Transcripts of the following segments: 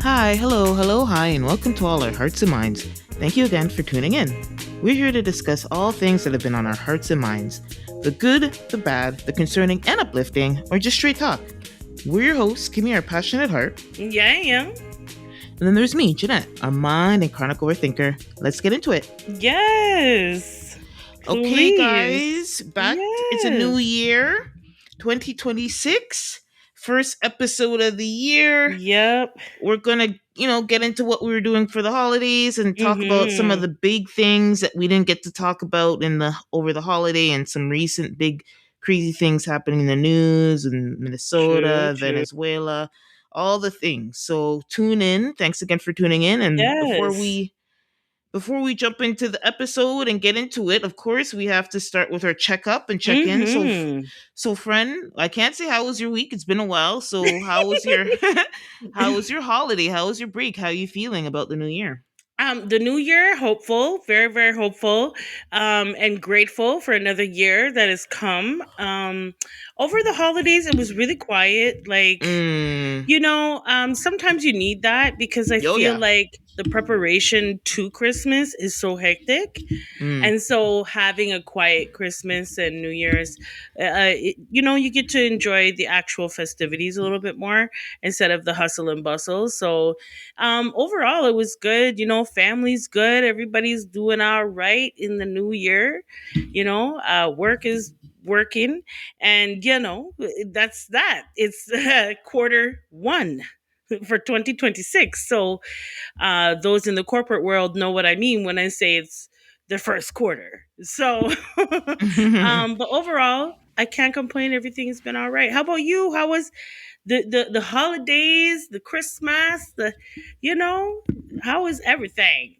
Hi, hello, hello, hi, and welcome to all our hearts and minds. Thank you again for tuning in. We're here to discuss all things that have been on our hearts and minds, the good, the bad, the concerning and uplifting, or just straight talk. We're your hosts, Kimmy, our passionate heart, Yeah, I am. and then there's me, Jeanette, our mind and chronic overthinker. Let's get into it. Yes. Okay, Please. guys, back. It's a new Yes. year, 2026, first episode of the year. Yep. We're gonna get into what we were doing for the holidays and talk about some of Mm-hmm. the big things that we didn't get to talk about in the over the holiday, and some recent big crazy things happening in the news in True, Minnesota, true. Venezuela, all the things. So tune in. Thanks again for tuning in. And Yes. before we jump into the episode and get into it, of course, we have to start with our checkup and check in. Mm-hmm. So friend, I can't say how was your week. It's been a while. So how was your how was your holiday? How was your break? How are you feeling about the new year? The new year, hopeful, very, very hopeful, and grateful for another year that has come. Over the holidays, it was really quiet. Mm. Sometimes you need that because I Oh feel yeah. like the preparation to Christmas is so hectic. Mm. And so having a quiet Christmas and New Year's, you get to enjoy the actual festivities a little bit more instead of the hustle and bustle. So overall, it was good. Family's good. Everybody's doing all right in the new year. Work is working. And, that's that. It's quarter one for 2026. So those in the corporate world know what I mean when I say it's the first quarter. So, but overall, I can't complain. Everything has been all right. How about you? How was the holidays, the Christmas, you know, how was everything?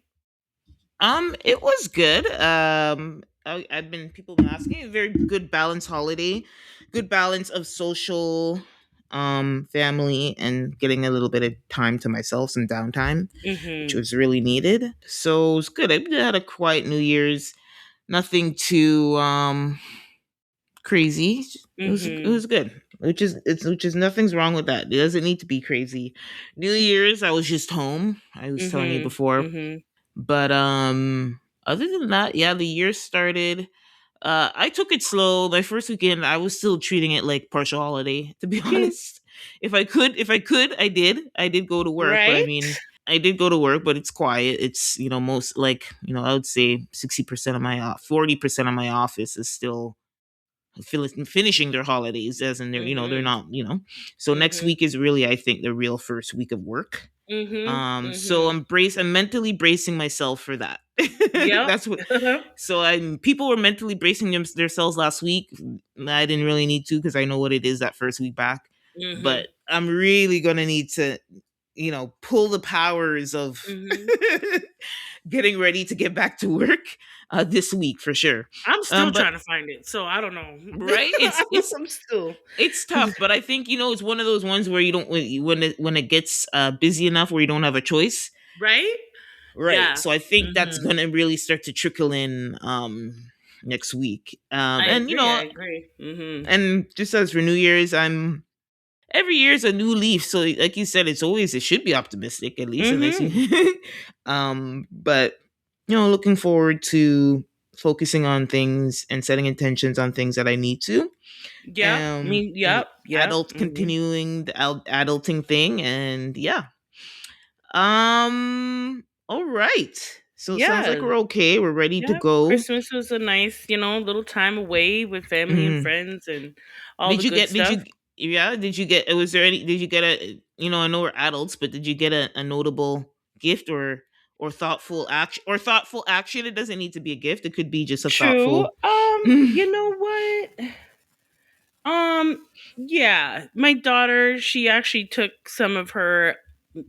It was good. I've been people been asking, a very good balance holiday, good balance of social, family, and getting a little bit of time to myself, some downtime, which Mm-hmm. was really needed. So it was good. I had a quiet New Year's, nothing too crazy. Mm-hmm. It was good. Which is nothing's wrong with that. It doesn't need to be crazy. New Year's, I was just home. I was telling you Mm-hmm. before, Mm-hmm. but other than that, yeah, the year started. I took it slow. My first weekend, I was still treating it like partial holiday, to be honest. If I could, I did go to work, but I Right? mean, I did go to work, but it's quiet. It's, most, like, I would say 60% of my 40% of my office is still finishing their holidays, as in they're Mm-hmm. not, so next Mm-hmm. week is really, I think, the real first week of work. Mm-hmm. So Mm-hmm. I'm mentally bracing myself for that. Yep. That's what. So people were mentally bracing themselves last week. I didn't really need to, because I know what it is that first week back. Mm-hmm. But I'm really gonna need to, pull the powers of Mm-hmm. getting ready to get back to work this week for sure. I'm still But trying to find it, so I don't know. right, I'm still it's tough, but I think, it's one of those ones where you don't, when it gets busy enough where you don't have a choice. right. Right. Yeah. So I think that's Mm-hmm. going to really start to trickle in next week. I And agree. I agree. Mm-hmm. and just as for New Year's, I'm every year is a new leaf. So like you said, it should be optimistic, at least, unless Mm-hmm. you but looking forward to focusing on things and setting intentions on things that I need to. Yep. I mean, And yep. Yep. Mm-hmm. continuing the adulting thing, and yeah. All right. So it sounds like Yeah. we're okay. We're ready to Yep. go. Christmas was a nice, little time away with family and Mhm. friends and all Did the you good get? Did stuff. you? Yeah. Did you get? Was there any? Did you get a? I know we're adults, but did you get a notable gift, or thoughtful action? Or thoughtful action. It doesn't need to be a gift. It could be just a True. thoughtful. You know what? Um, yeah, my daughter, she actually took some of her,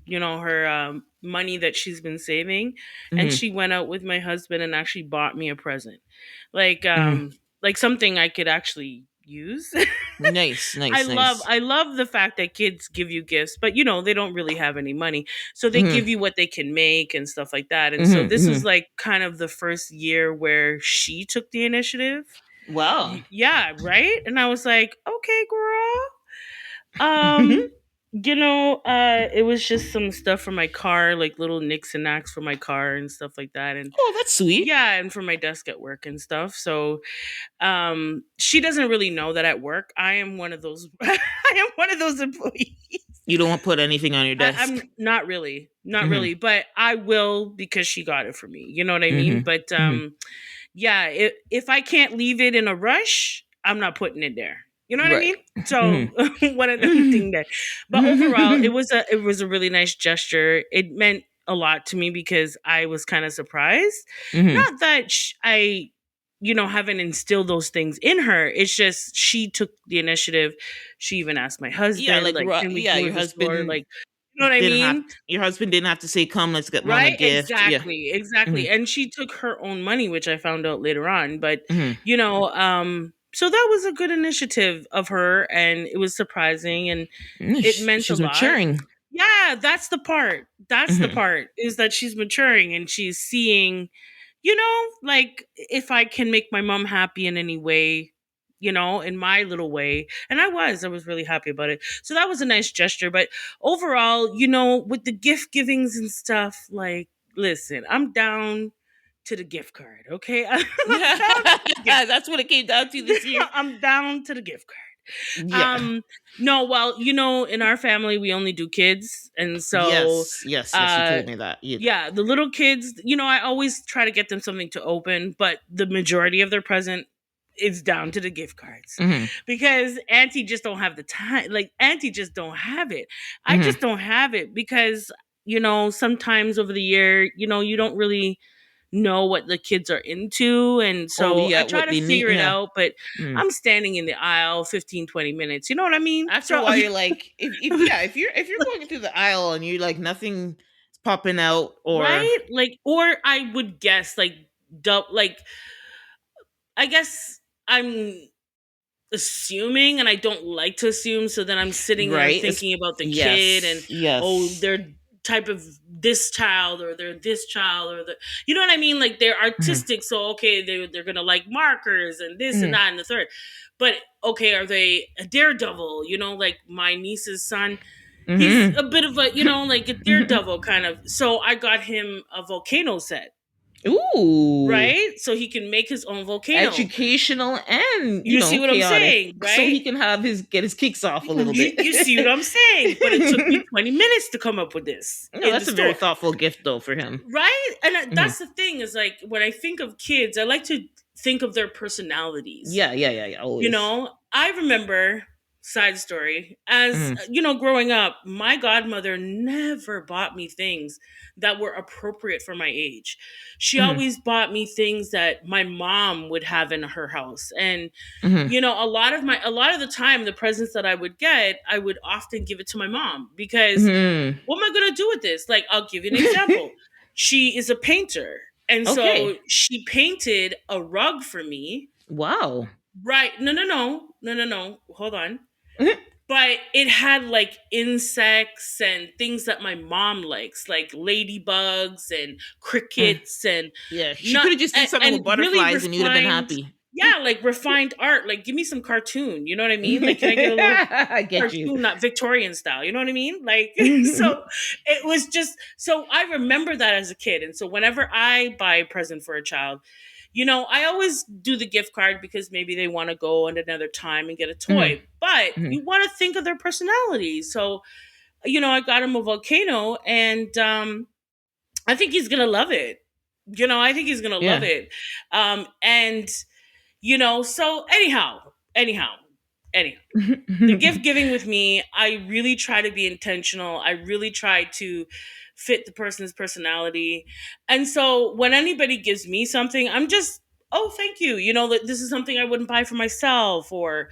her money that she's been saving, and Mhm, she went out with my husband and actually bought me a present, like mhm. something I could actually use. Nice, I nice, love nice. I love the fact that kids give you gifts, but they don't really have any money. So they Mhm, give you what they can make and stuff like that. And so mhm, this was mhm. like kind of the first year where she took the initiative. Wow. Yeah, right? And I was like, "Okay, girl." Um It was just some stuff for my car, like little nicks and knacks for my car and stuff like that. And Oh, that's sweet. yeah, and for my desk at work and stuff. So she doesn't really know that at work I am one of those I am one of those employees. You don't want to put anything on your I'm desk. not really, not Mm-hmm. really, but I will because she got it for me. You know what I mean? Mm-hmm. But Mm-hmm. yeah, if I can't leave it in a rush, I'm not putting it there. You know what I Right. mean? So Mm-hmm. one of them thing there. But overall, it was a really nice gesture. It meant a lot to me because I was kind of surprised. Mm-hmm. Not that I haven't instilled those things in her. It's just she took the initiative. She even asked my Yeah, husband, like like, "Can we yeah, go to your the store?" husband Like, you know what I mean? your husband didn't have to say, "Come, let's get mom a Right? gift." Yeah. Exactly, exactly, Mm-hmm. and she took her own money, which I found out later on, but, Mm-hmm. so that was a good initiative of her, and it was surprising, and it meant a She's lot. maturing. Yeah, that's the part. That's the Mm-hmm. part, is that she's maturing and she's seeing, like, if I can make my mom happy in any way, in my little way. And I was really happy about it. So that was a nice gesture. But overall, with the gift givings and stuff, like, listen, I'm down to the gift card. Okay. I'm Yeah, down to the gift. that's what it came down to this year. I'm down to the gift card. Yeah. No, well, in our family we only do kids, and so Yes. Yes. Yes. You uh told me that. You. yeah, the little kids, I always try to get them something to open, but the majority of their present is down to the gift cards. Mm-hmm. Because auntie just don't have the time. Like, auntie just don't have it. I Mm-hmm. just don't have it because, sometimes over the year, you don't really know what the kids are into, and Oh so I yeah, try what to they need. figure it Yeah. out, but Mm. I'm standing in the aisle 15, 20 minutes. You know what I mean? After a So while, you're like, if yeah, if you're going through the aisle and you like nothing popping out, or right? Like, or I would guess, like, like, I guess I'm assuming, and I don't like to assume, so then I'm sitting there right? thinking about the kid, and Yes. oh, Yes. they're type of this child, or they're this child, or you know what I mean? Like, they're Mm-hmm. artistic, so okay, they're gonna like markers and this and Mm-hmm. that and the third. But okay, are they a daredevil? Like my niece's son, he's Mm-hmm. a bit of a, like a daredevil kind of. So I got him a volcano set, Ooh, right? So he can make his own volcano. educational and You see what I'm chaotic, saying, so right? he can have his get his kicks off a little bit. You see what I'm saying? But it took me 20 minutes to come up with this No, in the that's a very store, thoughtful gift though for him. right? And Hmm. that's the thing, is like, when I think of kids, I like to think of their personalities. Yeah, yeah, yeah, yeah. Always. I remember, side story, as Hmm. growing up, my godmother never bought me things that were appropriate for my age. She Hmm. always bought me things that my mom would have in her house. And Hmm. a lot of the time, the presents that I would get, I would often give it to my mom, because Hmm. what am I going to do with this? Like, I'll give you an example. She is a painter, and so Okay. she painted a rug for me. Wow. Right. No, no, no. No, no, no. Hold on. But it had like insects and things that my mom likes, like ladybugs and Mm. crickets, and Yeah, she not could have just did something and with really butterflies and you'd have been refined. happy. Yeah, like refined art. Like, give me some cartoon. You know what I mean? Like, can I get a little I get you. cartoon, not Victorian style? You know what I mean? Like, so it was just, so I remember that as a kid. And so whenever I buy a present for a child, I always do the gift card, because maybe they want to go at another time and get a Mhm, toy, but mhm. you want to think of their personality. So, I got him a volcano, and I think he's gonna love it. I think he's gonna love Yeah. it. And so anyhow, the gift giving with me, I really try to be intentional. I really try to fit the person's personality. And so when anybody gives me something, I'm just, oh, thank you. That this is something I wouldn't buy for myself. Or,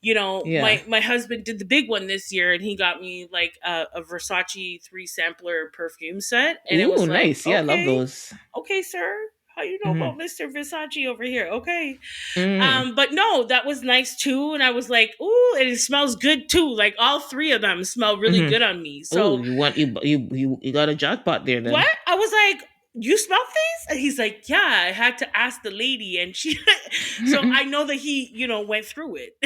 Yeah. my husband did the big one this year, and he got me like a Versace 3 sampler perfume set. And it Ooh, was like, nice. Yeah, I love those. okay, sir. How you know Mhm. about Mr. Versace over here? Okay. Mm. But no, that was nice too. And I was like, ooh, and it smells good too. Like, all three of them smell really Mhm. good on me. Oh, So you got a jackpot there what? then. I was like, you smell things? And he's like, yeah, I had to ask the lady. And she, so I know that he, went through it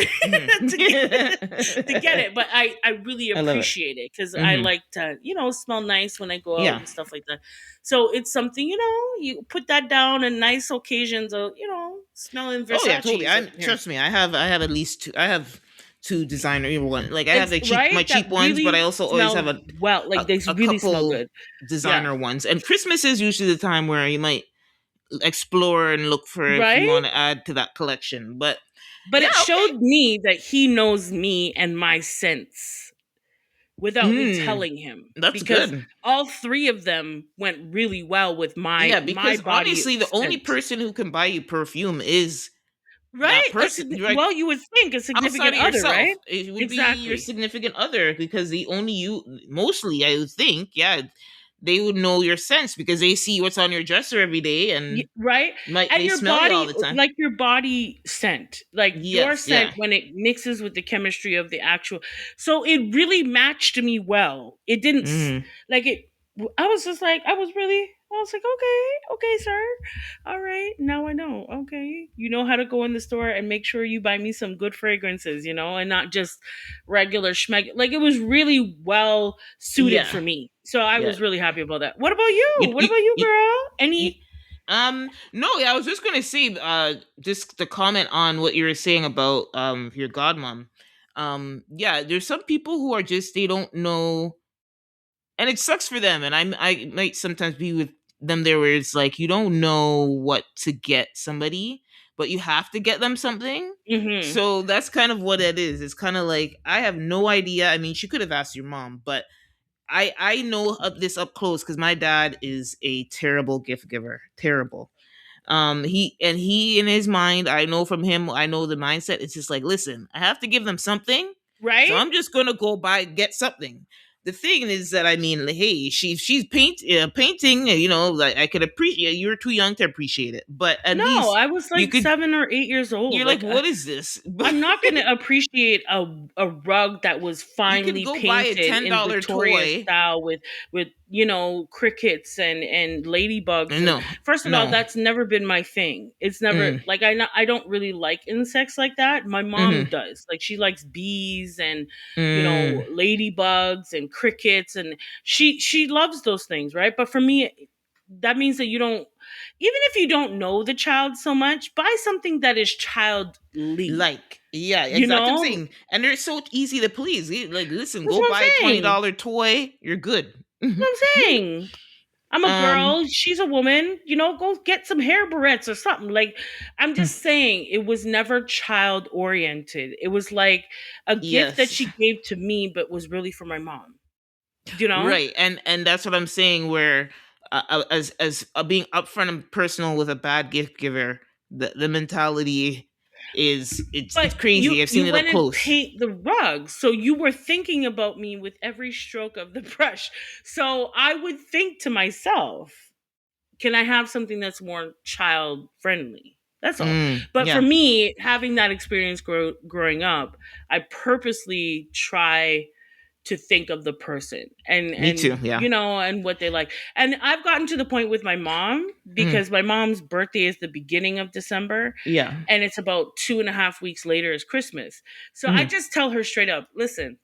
to get I it. But I really love it. appreciate it because I Hmm. like to, smell nice when I go out Yeah. and stuff like that. So it's something, you put that down and nice occasions of, smelling Oh yeah, totally. Versace's up I'm here. trust me. I have at least two. I have two designer one. Like I have the cheap my Right? That cheap ones, but I really also always have smell a well. a, Like they a really smell couple good. Yeah. designer ones. And Christmas is usually the time where you might explore and look for if you Right? want to add to that collection. But But yeah, it okay. showed me that he knows me and my scents without me Mm, telling him that's because good. all three of them went really well with my Yeah, my because body honestly, the only scent. person who can buy you perfume is that Right? person. Like Well, you would think a outside significant of other, right? yourself, it would be your Exactly. significant other because the only you, mostly, I would think, yeah, they would know your sense because they see what's on your dresser every day and Right? might And they your smell you all body, the time. like your body scent, like your Yes, scent yeah. when it mixes with the chemistry of the actual. So it really matched me well. It didn't Mm. like it. I was just like, I was like, okay, okay, sir. All right. Now I know. Okay. You know how to go in the store and make sure you buy me some good fragrances, and not just regular schmeg. Like it was really well suited Yeah, for me. So I yeah. was really happy about that. What about you? You, What you, about you, you, girl? you, Any no, yeah, I was just gonna say, just to comment on what you were saying about your godmom. Yeah, there's some people who are just they don't know, and it sucks for them. And I might sometimes be with them there where it's like you don't know what to get somebody, but you have to get them something. Mhm. So that's kind of what it is. It's kind of like I have no idea. I mean, she could have asked your mom, but I know of this up close because my dad is a terrible gift giver. Terrible. He in his mind, I know from him, I know the mindset. It's just like, listen, I have to give them something, so Right? I'm just gonna go buy get something. The thing is that I mean, like, hey, she's painting. Like I could appreciate. You're too young to appreciate it, but at No, least I was you like could. 7 or 8 years old. You're like, Like what is this? But I'm not going to appreciate a rug that was you could finely go buy a painted in $10 Victoria toy. style with crickets and ladybugs. And No, first of all, no. that's never been my thing. It's never Mm, like I don't really like insects like that. My mom mm-hmm, does. Like she likes bees and mm, ladybugs and crickets, and she loves those things, right? But for me, that means that you don't, even if you don't know the child so much, buy something that is childly. like, yeah, You exactly. I'm know, saying, and they're so easy to please. Like, listen, that's go what I'm buy a twenty saying. dollar toy. You're good. What I'm saying. I'm a um, girl. She's a woman. Go get some hair barrettes or something. Like, I'm hmm, just saying, it was never child oriented. It was like a gift that yes, she gave to me, but was really for my mom. You know? right, and that's what I'm saying. Where as being upfront and personal with a bad gift giver, the mentality is it's But crazy. I've you seen it up went and close. paint the rug, so you were thinking about me with every stroke of the brush. So I would think to myself, can I have something that's more child friendly? That's all. But for Yeah, me, having that experience growing up, I purposely try to think of the person and me too. Yeah. and what they like. And I've gotten to the point with my mom Mm, because my mom's birthday is the beginning of December yeah. and it's about 2.5 weeks later is Christmas. So I Mm, just tell her straight up, listen,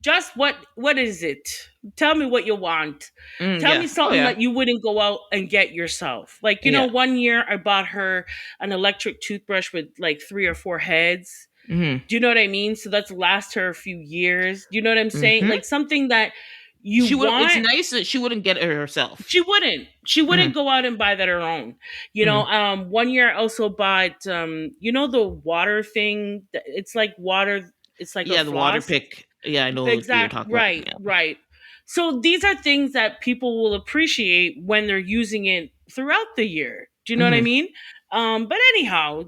just what is it? Tell me what you want. Tell me yeah. Oh something yeah. that you wouldn't go out and get yourself. Like, Yeah. one year I bought her an electric toothbrush with like 3 or 4 heads. Mm-hmm. Do you know what I mean? So that's last her a few years. Do you know what I'm saying? Mm-hmm. Like something that you She would. It's want. nice that she wouldn't get it herself. She wouldn't. She Mm-hmm. wouldn't go out and buy that her own. Mm-hmm. One year I also bought the water thing. It's like water. It's like a Yeah, the water floss. pick. Yeah, I know what you're Exact. talking about. Right. Yeah. Right. So these are things that people will appreciate when they're using it throughout the year. Do you know what I Mm-hmm. mean? But anyhow,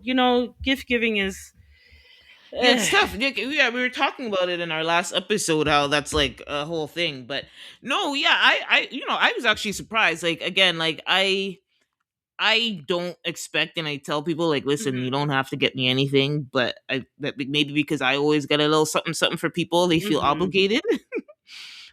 gift giving is. Yeah, it's eh, tough. Yeah, we were talking about it in our last episode how that's like a whole thing. But no, yeah, I was actually surprised. Like again, like I don't expect, and I tell people like, listen, you mhm, don't have to get me anything, but maybe because I always get a little something something for people, they feel mhm. obligated.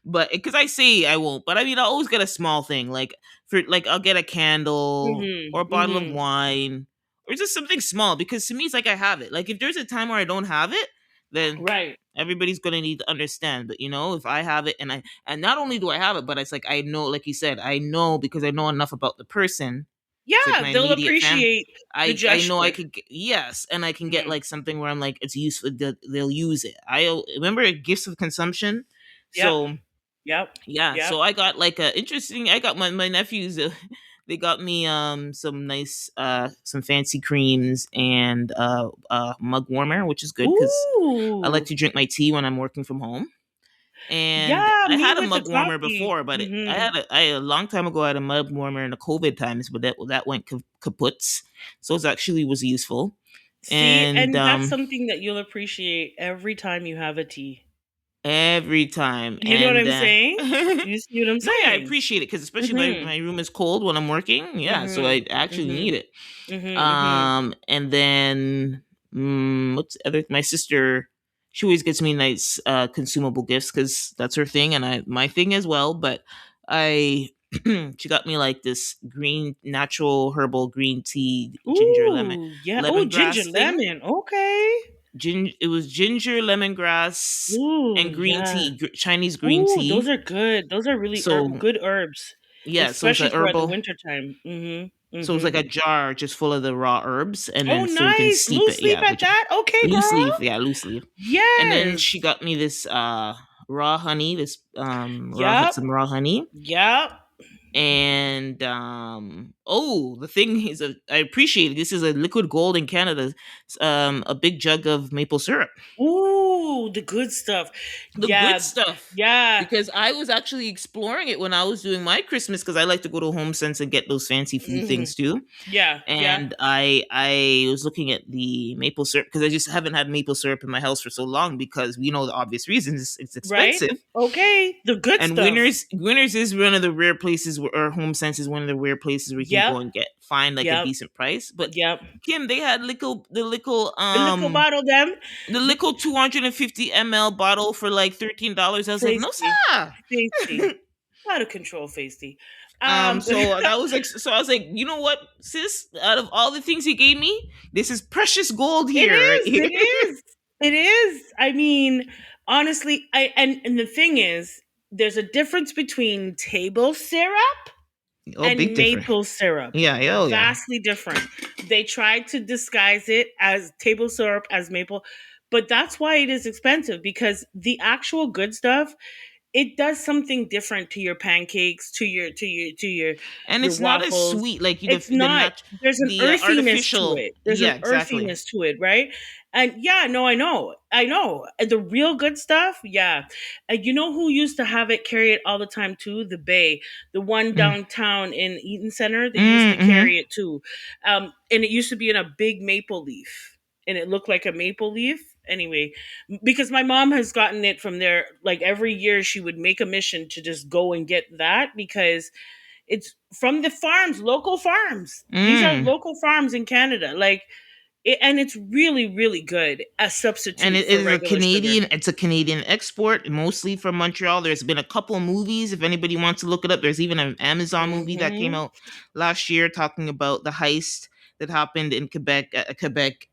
But because I say I won't, but I mean, I always get a small thing. Like for like I'll get a candle or a Mm-hmm. bottle of Mm-hmm. wine or just something small because to me it's like I have it. Like if there's a time where I don't have it, then Right. everybody's gonna need to understand. But if I have it and not only do I have it, but it's like I know, like you said, I know because I know enough about the person. It's like Yeah, my they'll immediate fam. appreciate the I know I gesture. could yes, and I can get Mhm. like something where I'm like it's useful. They'll use it. I remember gifts of consumption. Yep. So Yep. yeah, Yep. so I got like a interesting. I got my nephews. They got me some nice some fancy creams and mug warmer, which is good because I like Ooh. to drink my tea when I'm working from home. And Yeah, I me had a with the mug warmer coffee. before, but Mhm. I a long time ago I had a mug warmer in the COVID times, but that went kaputs. So it actually was useful. See, And and that's something that you'll appreciate every time you have a tea. every time, You know what and I'm saying? no, You see what I'm yeah, I saying? appreciate it because especially Mhm. my room is cold when I'm working. Yeah, so Mhm. I actually Mhm. need it. Mhm. Mhm. And then what's the other? My sister, she always gets me nice consumable gifts because that's her thing, and I my thing as well. But I she got me like this green natural herbal green tea ginger Ooh, yeah. Oh, ginger lemongrass thing. lemon. Okay. It was ginger lemongrass Ooh, and green yeah. tea, Chinese green Ooh, those tea. are good. Those are really So good herbs, yeah, so it's especially a throughout the herbal. winter time. Mhm. So it's like Mhm. a jar just full of the raw herbs, and Oh, then so you can nice. steep Loose it. leaf Yeah, at which that? Okay, loose girl. leaf. Yeah, loose leaf. And then Yes. she got me this raw honey, this Yep. some raw honey. Yep. And oh, the thing is, I appreciate it. This is a liquid gold in Canada. A big jug of maple syrup. Ooh, the good stuff. The good Yeah. stuff, Yeah. because I was actually exploring it when I was doing my Christmas because I like to go to Home Sense and get those fancy food Mhm. things too. Yeah. Yeah. And I was looking at the maple syrup because I just haven't had maple syrup in my house for so long because we know the obvious reasons it's Right? expensive. Okay. The good And stuff. Winners is one of the rare places where, or Home Sense is one of the rare places where you can Yep. go and find like a Yep. decent price. But Yep. Kim, they had The little bottle them. the little 250 ml bottle for like $13. I was like, no Feisty. sir. Feisty. Out of control, Feisty. So that was like, so I was like, you know what, sis? Out of all the things you gave me, this is precious gold It here, right is. here. It is. It is. I mean, honestly, I and the thing is, there's a difference between table syrup Oh, big and difference. maple syrup. Yeah, oh yeah. Vastly different. They tried to disguise it as table syrup as maple, but that's why it is expensive because the actual good stuff, it does something different to your pancakes, And your it's not as waffles. sweet like It's not. There's an the earthiness to artificial. it. There's Yeah, an exactly. earthiness to it, right? And yeah, no, I know. And the real good stuff, yeah. And you know who used to have it, carry it all the time too? The Bay, the one Mm. downtown in Eaton Center. They used to Mm-hmm. carry it too, and it used to be in a big maple leaf, and it looked like a maple leaf. Anyway, because my mom has gotten it from there, like every year she would make a mission to just go and get that because it's from the farms, local farms. These are Mm. local farms in Canada, like and it's really really good as And substitute it for is a regular sugar. Canadian. It's a Canadian export, mostly from Montreal. There's been a couple of movies. If anybody wants to look it up, there's even an Amazon movie that came Hmm. out last year talking about the heist that happened in Quebec,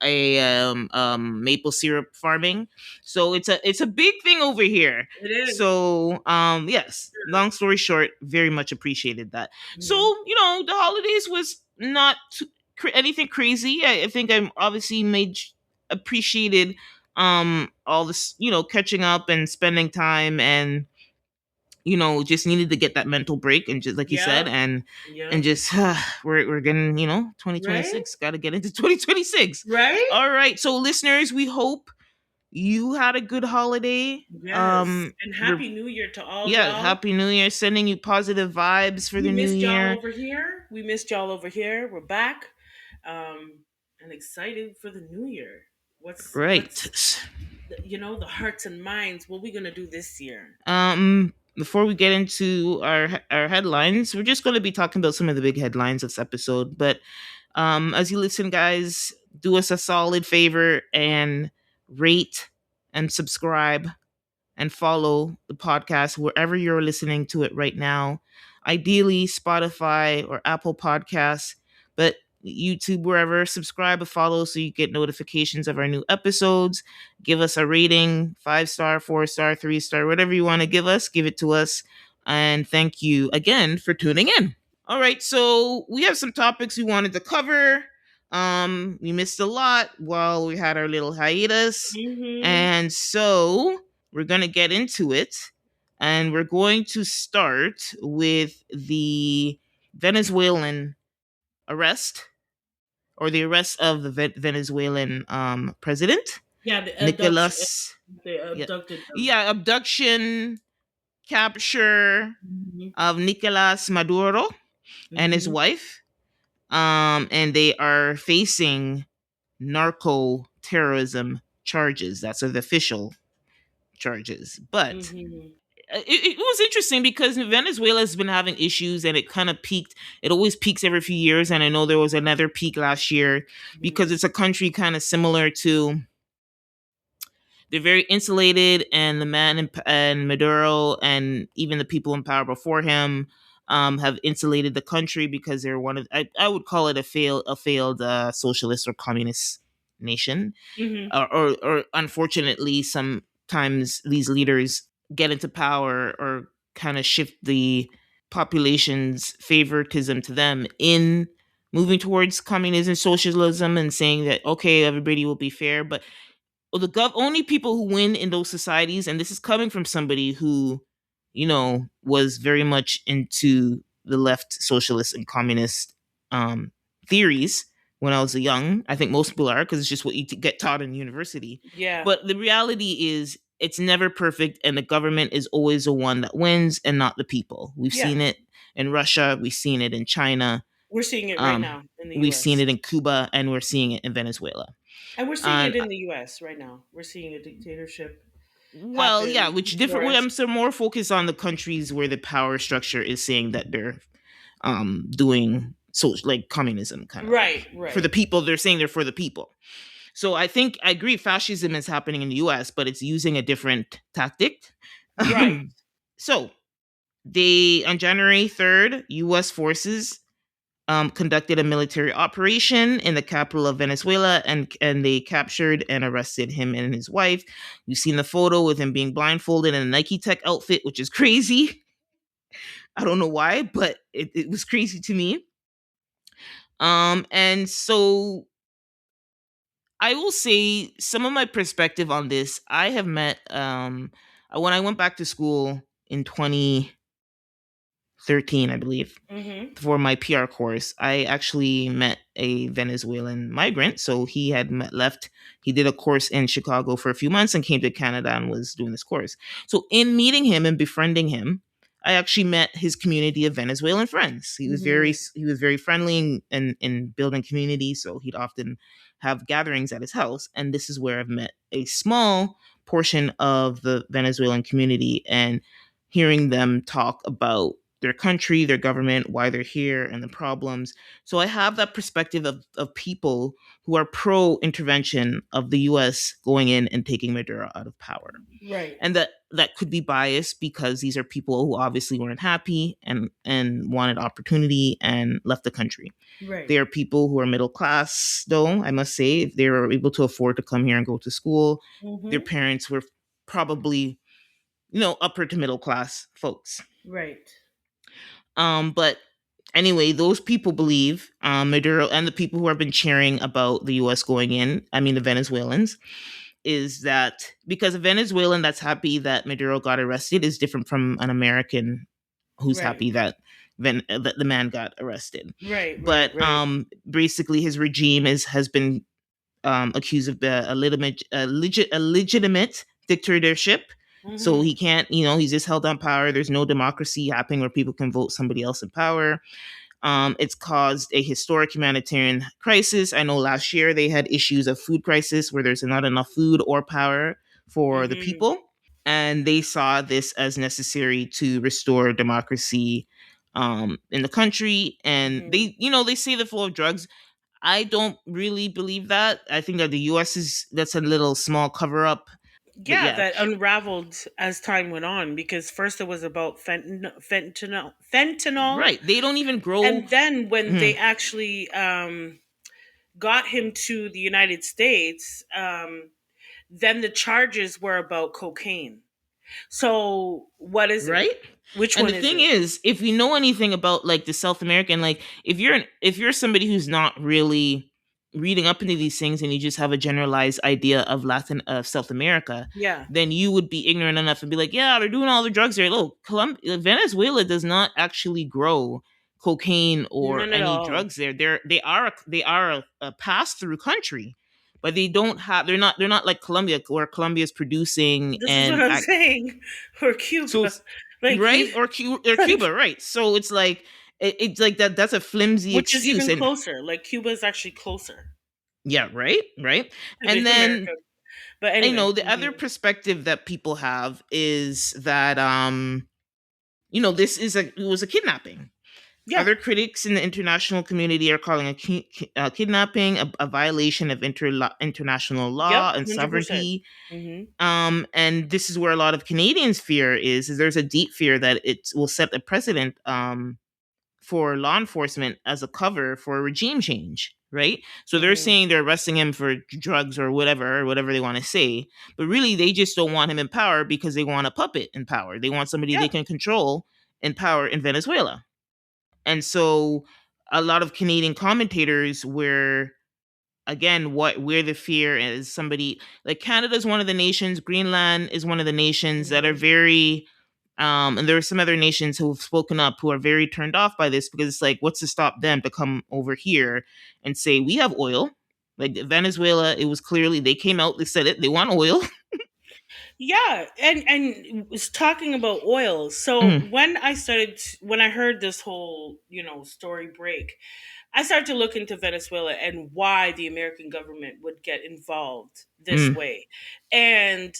a maple syrup farming. So it's a big thing over here. It is. So yes. Long story short, very much appreciated that. So Mhm. the holidays was not anything crazy. I think I'm obviously made appreciated all this catching up and spending time, and just needed to get that mental break, and just like you said, Yep. and Yep. just we're getting Right. 2026, got to get into 2026. Right. All right, so listeners, we hope you had a good holiday. Yes. And We're happy New Year to all Yeah, y'all. happy new year, sending you positive vibes for We the new missed y'all year. over here. We missed y'all over here. We're back, and excited for the new year. What's Right. the hearts and minds? What we gonna do this year? Before we get into our headlines, we're just going to be talking about some of the big headlines this episode. But as you listen, guys, do us a solid favor and rate and subscribe and follow the podcast wherever you're listening to it right now. Ideally, Spotify or Apple Podcasts, but YouTube, wherever. Subscribe and follow so you get notifications of our new episodes. Give us a rating, 5 star, 4 star, 3 star, whatever you want to give us, give it to us. And thank you again for tuning in. All right, so we have some topics we wanted to cover. We missed a lot while we had our little hiatus. Mm-hmm. And so we're going to get into it. And we're going to start with the Venezuelan arrest, or the arrest of the Venezuelan president, Yeah, the abduction. Nicolas. They Yeah, abducted them. yeah, abduction, capture Mm-hmm. of Nicolas Maduro and his Mm-hmm. wife. And they are facing narco terrorism charges. That's the official charges. But Mm-hmm. it was interesting because Venezuela has been having issues, and it kind of peaked. It always peaks every few years, and I know there was another peak last year because it's a country kind of similar to. They're very insulated, and the man and Maduro and even the people in power before him have insulated the country because they're one of, I would call it a failed socialist or communist nation. Mm-hmm. Or unfortunately, sometimes these leaders get into power or kind of shift the population's favoritism to them in moving towards communism, socialism, and saying that okay, everybody will be fair. But the only people who win in those societies, and this is coming from somebody who, was very much into the left socialist and communist um, theories when I was young. I think most people are because it's just what you get taught in university. Yeah. But the reality is, it's never perfect, and the government is always the one that wins and not the people. We've Yeah. seen it in Russia, we've seen it in China, We're seeing it right now in the we've seen US. it in Cuba, and we're seeing it in Venezuela. And we're seeing And it in the US right now. We're seeing a dictatorship well, yeah, happen which before different. us. I'm so more focused on the countries where the power structure is saying that they're doing so like communism kind of Right, for the right, people. They're saying they're for the people. So I think I agree fascism is happening in the US, but it's using a different tactic. right. So they on January 3rd, US forces conducted a military operation in the capital of Venezuela, and they captured and arrested him and his wife. You've seen the photo with him being blindfolded in a Nike Tech outfit, which is crazy. I don't know why, but it was crazy to me. And so I will say some of my perspective on this. I have met when I went back to school in 2013, I believe, Mm-hmm. for my PR course, I actually met a Venezuelan migrant. So he had left. He did a course in Chicago for a few months and came to Canada and was doing this course. So in meeting him and befriending him, I actually met his community of Venezuelan friends. Mm-hmm. He was very friendly in building community. So he'd often have gatherings at his house, and this is where I've met a small portion of the Venezuelan community and hearing them talk about their country, their government, why they're here, and the problems. So I have that perspective of people who are pro intervention of the US going in and taking Maduro out of power. Right, And that could be biased because these are people who obviously weren't happy and wanted opportunity and left the country. right. They are people who are middle class, though, I must say, if they were able to afford to come here and go to school. Their Mm-hmm. parents were probably, upper to middle class folks. Right. But anyway, those people believe Maduro and the people who have been cheering about the U.S. going in, I mean the Venezuelans, is that because a Venezuelan that's happy that Maduro got arrested is different from an American who's Right. happy that that the man got arrested. Right. Right. But Right. basically, his regime has been accused of a legitimate dictatorship. So Mm-hmm. he can't, he's just held on power. There's no democracy happening where people can vote somebody else in power. It's caused a historic humanitarian crisis. I know last year they had issues of food crisis where there's not enough food or power for the Mm-hmm. people. And they saw this as necessary to restore democracy in the country. And Mm-hmm. they say the flow of drugs. I don't really believe that. I think that the U.S. that's a little small cover up. But Yeah, yeah. that unraveled as time went on because first it was about fentanyl, Right. They don't even grow. and then when Mhm. they actually got him to the United States, then the charges were about cocaine. So what is it? Right. Which And the one is thing it? is, if you know anything about like the South American, like if you're somebody who's not really reading up into these things and you just have a generalized idea of Latin of South America, Yeah, then you would be ignorant enough and be like, yeah, they're doing all the drugs there. Look, Venezuela does not actually grow cocaine or none at any all. drugs there. They are a pass through country, but they don't have. They're not like Colombia, where Colombia is producing This is what and I'm saying. Or so Cuba, it's like right or like Cuba, right? So it's like it's like that. That's a flimsy which is excuse, even and closer. Like Cuba is actually closer yeah, right, right. to And the then America. But I anyway, know the other continue. perspective that people have is that this is it was a kidnapping. Yeah. Other critics in the international community are calling kidnapping a violation of international Yep. law and 100%. sovereignty. Mm-hmm. And this is where a lot of Canadians' fear is there's a deep fear that it will set a precedent for law enforcement as a cover for a regime change, right? So they're Mm-hmm. saying they're arresting him for drugs or whatever they want to say, but really they just don't want him in power because they want a puppet in power. They want somebody they Yeah. can control in power in Venezuela. And so a lot of Canadian commentators were again what where the fear is somebody like Canada is one of the nations, Greenland is one of the nations that are Mm-hmm. very and there are some other nations who have spoken up who are very turned off by this because it's like what's to stop them to come over here and say we have oil. Like Venezuela, it was clearly they came out, they said it, they want oil. Yeah, and was talking about oil. So Mm, when I heard this whole story break, I started to look into Venezuela and why the American government would get involved this mm, way. And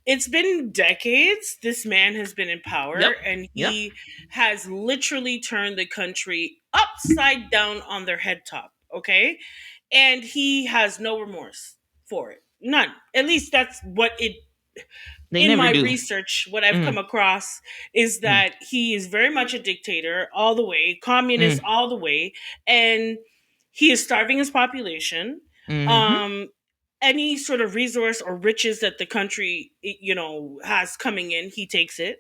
it's been decades this man has been in yep, power, and yep. he has literally turned the country upside down on their head top, okay? And he has no remorse for it. None. At least that's what it They in never my do. research, what I've come Mm, across is mm, that he is very much a dictator all the way, communist mm, all the way, and he is starving his population. mm-hmm, Um, any sort of resource or riches that the country, has coming in, he takes it.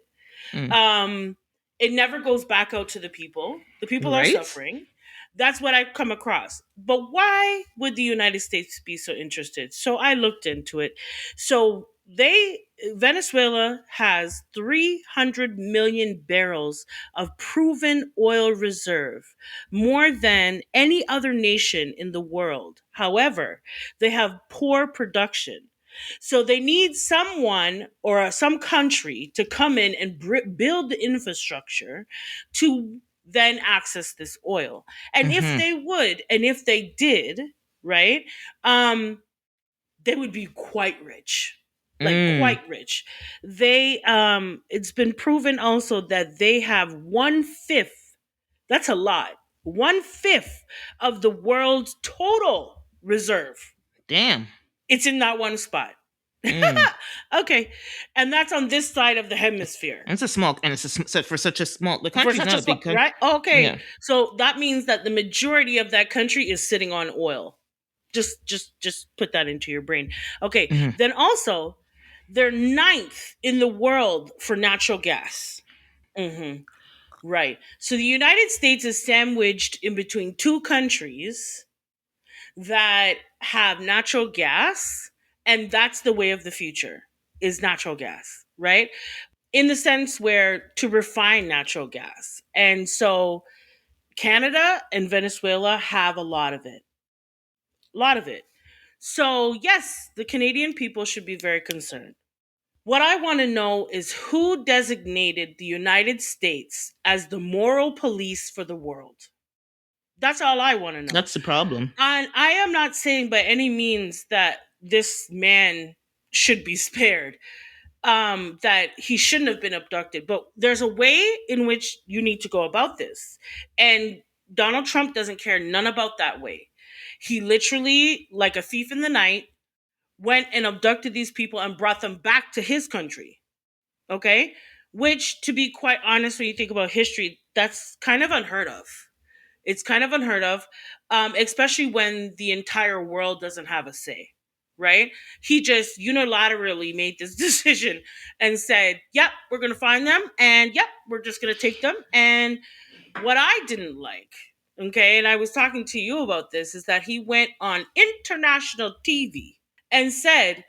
mm. Um, it never goes back out to the people. The people are Right. suffering. That's what I've come across. But why would the United States be so interested? So I looked into it. So Venezuela has 300 million barrels of proven oil reserve, more than any other nation in the world. However, they have poor production. So they need someone or some country to come in and build the infrastructure to then access this oil. And if Mm-hmm. they would, and if they did, right, um, they would be quite rich. Like Mm. quite rich. It's been proven also that they have 1/5. That's a lot. 1/5 of the world's total reserve. Damn. It's in that one spot. Mm. Okay, and that's on this side of the hemisphere. And it's a small, and so for such a small, the For country's such not a a big spot, country. right? Okay, Yeah. so that means that the majority of that country is sitting on oil. Just put that into your brain. Okay, Hmm. then also they're ninth in the world for natural gas. Hmm. Right. So the United States is sandwiched in between two countries that have natural gas, and that's the way of the future is natural gas, right? In the sense where to refine natural gas. And so Canada and Venezuela have a lot of it. A lot of it. So, yes, the Canadian people should be very concerned. What I want to know is who designated the United States as the moral police for the world. That's all I want to know. That's the problem. And I am not saying by any means that this man should be spared, that he shouldn't have been abducted, but there's a way in which you need to go about this. And Donald Trump doesn't care none about that way. He literally, like a thief in the night, went and abducted these people and brought them back to his country. Okay? Which, to be quite honest, when you think about history, that's kind of unheard of. It's kind of unheard of, especially when the entire world doesn't have a say, right? He just unilaterally made this decision and said, yep, we're going to find them. And yep, we're just going to take them. And what I didn't like, okay, and I was talking to you about this, is that he went on international TV and said,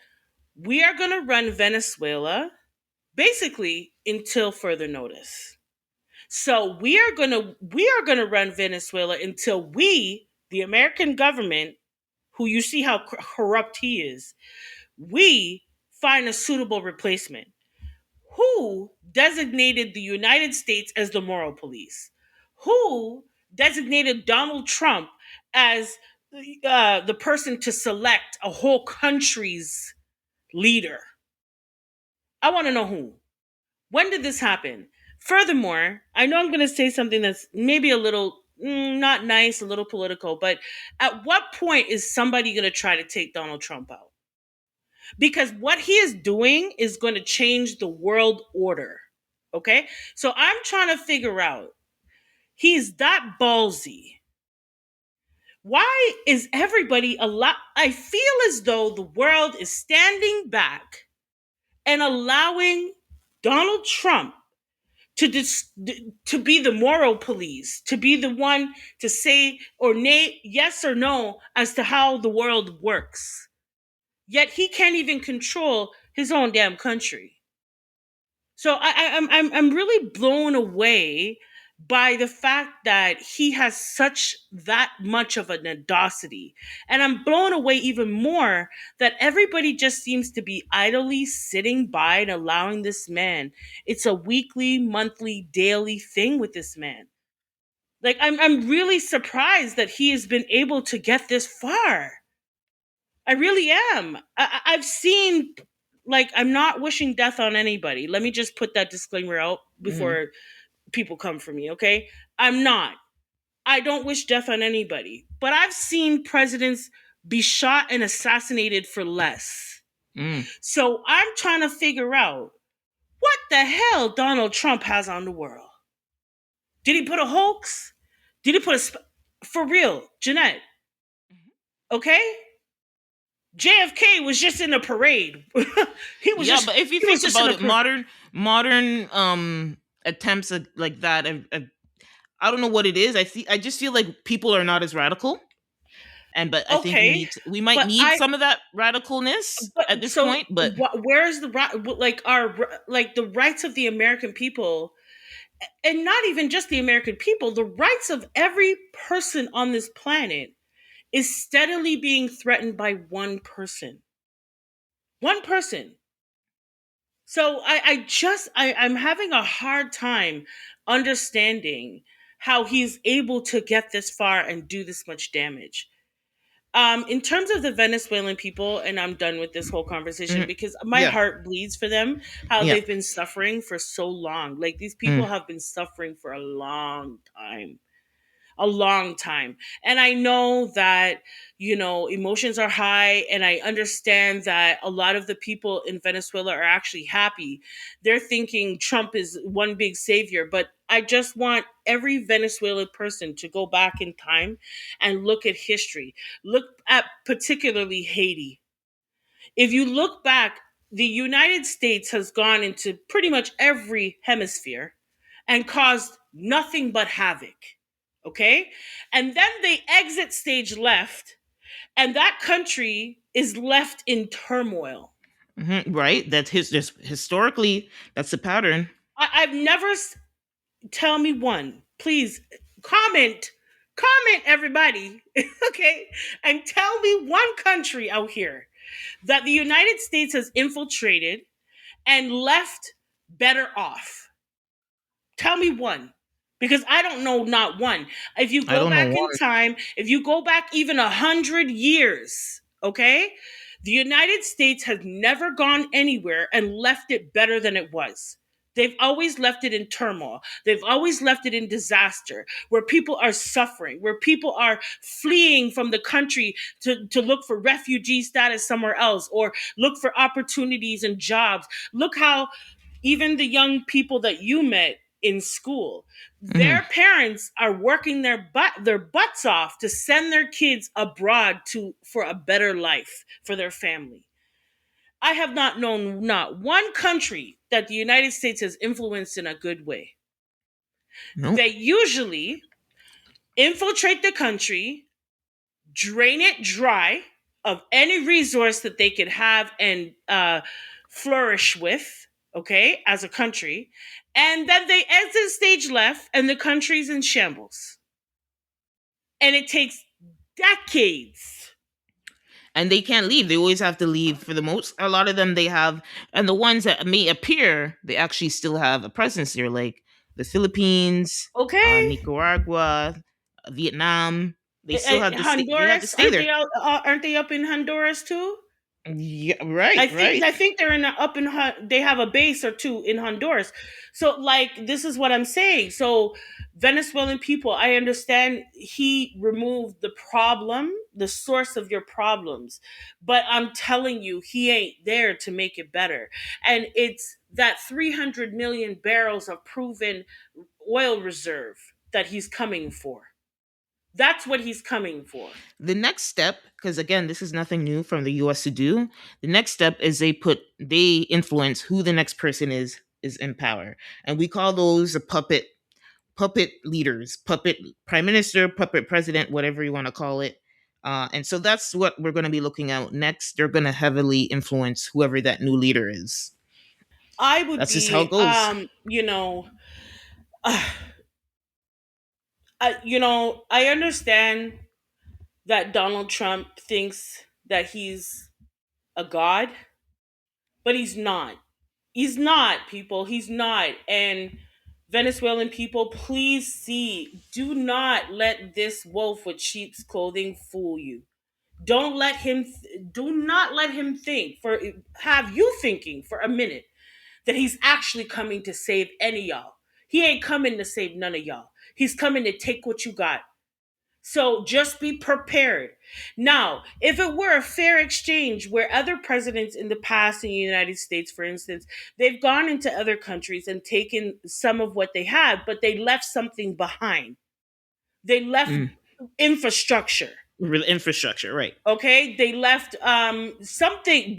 we are going to run Venezuela basically until further notice. So we are gonna run Venezuela until we, the American government, who you see how corrupt he is, we find a suitable replacement. Who designated the United States as the moral police? Who designated Donald Trump as the person to select a whole country's leader? I want to know who. When did this happen? Furthermore, I know I'm going to say something that's maybe a little not nice, a little political, but at what point is somebody going to try to take Donald Trump out? Because what he is doing is going to change the world order. Okay? So I'm trying to figure out, he's that ballsy. Why is everybody a lot? I feel as though the world is standing back and allowing Donald Trump to be the moral police, to be the one to say or nay, yes or no as to how the world works. Yet he can't even control his own damn country. So I'm really blown away by the fact that he has such that much of an audacity, and I'm blown away even more that everybody just seems to be idly sitting by and allowing this man. It's a weekly, monthly, daily thing with this man. Like I'm really surprised that he has been able to get this far. I really am. I've seen, like, I'm not wishing death on anybody. Let me just put that disclaimer out Mhm. before people come for me, okay? I'm not. I don't wish death on anybody. But I've seen presidents be shot and assassinated for less. Mm. So I'm trying to figure out what the hell Donald Trump has on the world. Did he put a hoax? Did he put for real, Jeanette? Okay? JFK was just in a parade. he was Yeah, just but if you he was think just in about a it, modern attempts at like that, I don't know what it is. I just feel like people are not as radical, and but I think okay, we might but need I some of that radicalness at but this so point. But where's the like our like the rights of the American people, and not even just the American people, the rights of every person on this planet is steadily being threatened by one person. One person. So I'm having a hard time understanding how he's able to get this far and do this much damage. In terms of the Venezuelan people, and I'm done with this whole conversation mhm, because my yeah, heart bleeds for them, how yeah, they've been suffering for so long. Like, these people mm, have been suffering for a long time, a long time. And I know that, emotions are high, and I understand that a lot of the people in Venezuela are actually happy. They're thinking Trump is one big savior, but I just want every Venezuelan person to go back in time and look at history. Look at particularly Haiti. If you look back, the United States has gone into pretty much every hemisphere and caused nothing but havoc. Okay? And then they exit stage left, and that country is left in turmoil. right. That's just historically that's the pattern. I've never, tell me one. Please comment, everybody, okay? And tell me one country out here that the United States has infiltrated and left better off. Tell me one. Because I don't know not one. If you I go don't know back in why. time, if you go back even 100 years, okay, the United States has never gone anywhere and left it better than it was. They've always left it in turmoil. They've always left it in disaster, where people are suffering, where people are fleeing from the country to look for refugee status somewhere else or look for opportunities and jobs. Look how even the young people that you met in school, Hmm. their parents are working their butts off to send their kids abroad to for a better life for their family. I have not known not one country that the United States has influenced in a good way. Nope. They usually infiltrate the country, drain it dry of any resource that they could have and flourish with, okay, as a country. And then they exit stage left and the country's in shambles. And it takes decades. And they can't leave. They always have to leave. For the most, a lot of them they have, and the ones that may appear, they actually still have a presence here, like the Philippines, Okay? Nicaragua, Vietnam. They still have to stay. They have to Honduras, stay there. aren't they up in Honduras too? Yeah, right, right. I think they're in they have a base or two in Honduras. So like this is what I'm saying. So Venezuelan people, I understand he removed the problem, the source of your problems, but I'm telling you he ain't there to make it better. And it's that 300 million barrels of proven oil reserve that he's coming for. That's what he's coming for. The next step, because again, this is nothing new from the U.S. to do. The next step is they influence who the next person is in power, and we call those a puppet leaders, puppet prime minister, puppet president, whatever you want to call it. And so that's what we're going to be looking at next. They're going to heavily influence whoever that new leader is. I would That's just how be, it goes. uh, I understand that Donald Trump thinks that he's a god, but he's not. He's not, people. He's not. And Venezuelan people, please see, do not let this wolf with sheep's clothing fool you. Do not let him think for have you thinking for a minute that he's actually coming to save any of y'all. He ain't coming to save none of y'all. He's coming to take what you got. So just be prepared. Now, if it were a fair exchange where other presidents in the past in the United States, for instance, they've gone into other countries and taken some of what they had, but they left something behind. They left Mm. infrastructure. Infrastructure, right? Okay, they left something,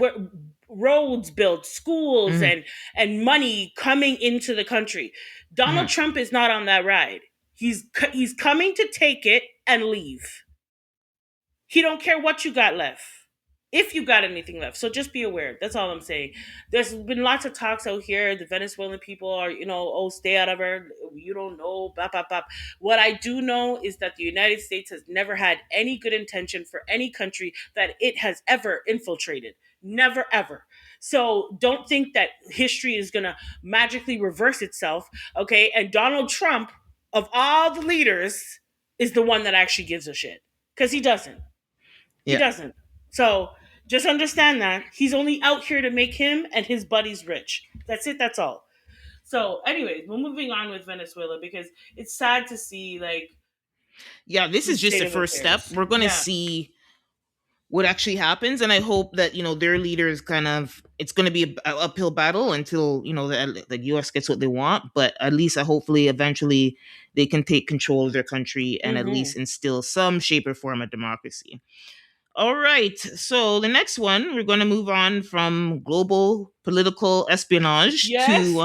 roads built, schools, Mm. and money coming into the country. Donald Mm. Trump is not on that ride. He's coming to take it and leave. He don't care what you got left, if you got anything left. So just be aware. That's all I'm saying. There's been lots of talks out here. The Venezuelan people are, oh, stay out of her. You don't know. Bop, bop, bop. What I do know is that the United States has never had any good intention for any country that it has ever infiltrated. Never, ever. So don't think that history is going to magically reverse itself. Okay. And Donald Trump, of all the leaders, is the one that actually gives a shit. Because he doesn't. He Yeah. doesn't. So just understand that he's only out here to make him and his buddies rich. That's it. That's all. So, anyways, we're moving on with Venezuela because it's sad to see like Yeah, this the is just state the of first step. affairs. We're going to Yeah. see what actually happens, and I hope that their leaders kind of, it's going to be a uphill battle until the US gets what they want, but at least hopefully eventually they can take control of their country and at Mm-hmm. least instill some shape or form of democracy. All right, so the next one, we're going to move on from global political espionage to Yes.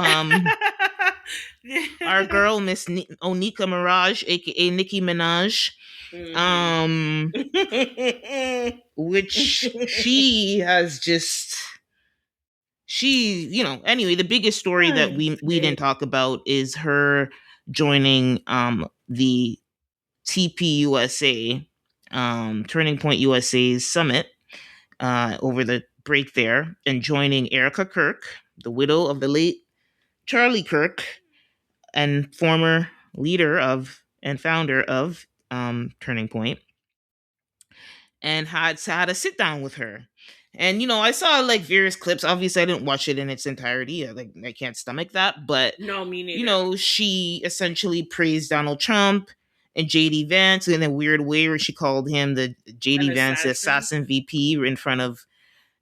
our girl Miss Onika Mirage, aka Nicki Minaj, Mm-hmm. um which she has just, anyway, the biggest story that we didn't talk about is her joining the TPUSA, Turning Point USA's summit over the break there, and joining Erica Kirk, the widow of the late Charlie Kirk and former leader of and founder of Turning Point, and had a sit down with her. And I saw like various clips. Obviously, I didn't watch it in its entirety. I can't stomach that. But No, me neither. she essentially praised Donald Trump and JD Vance in a weird way, where she called him the An JD Vance the assassin. assassin VP in front of,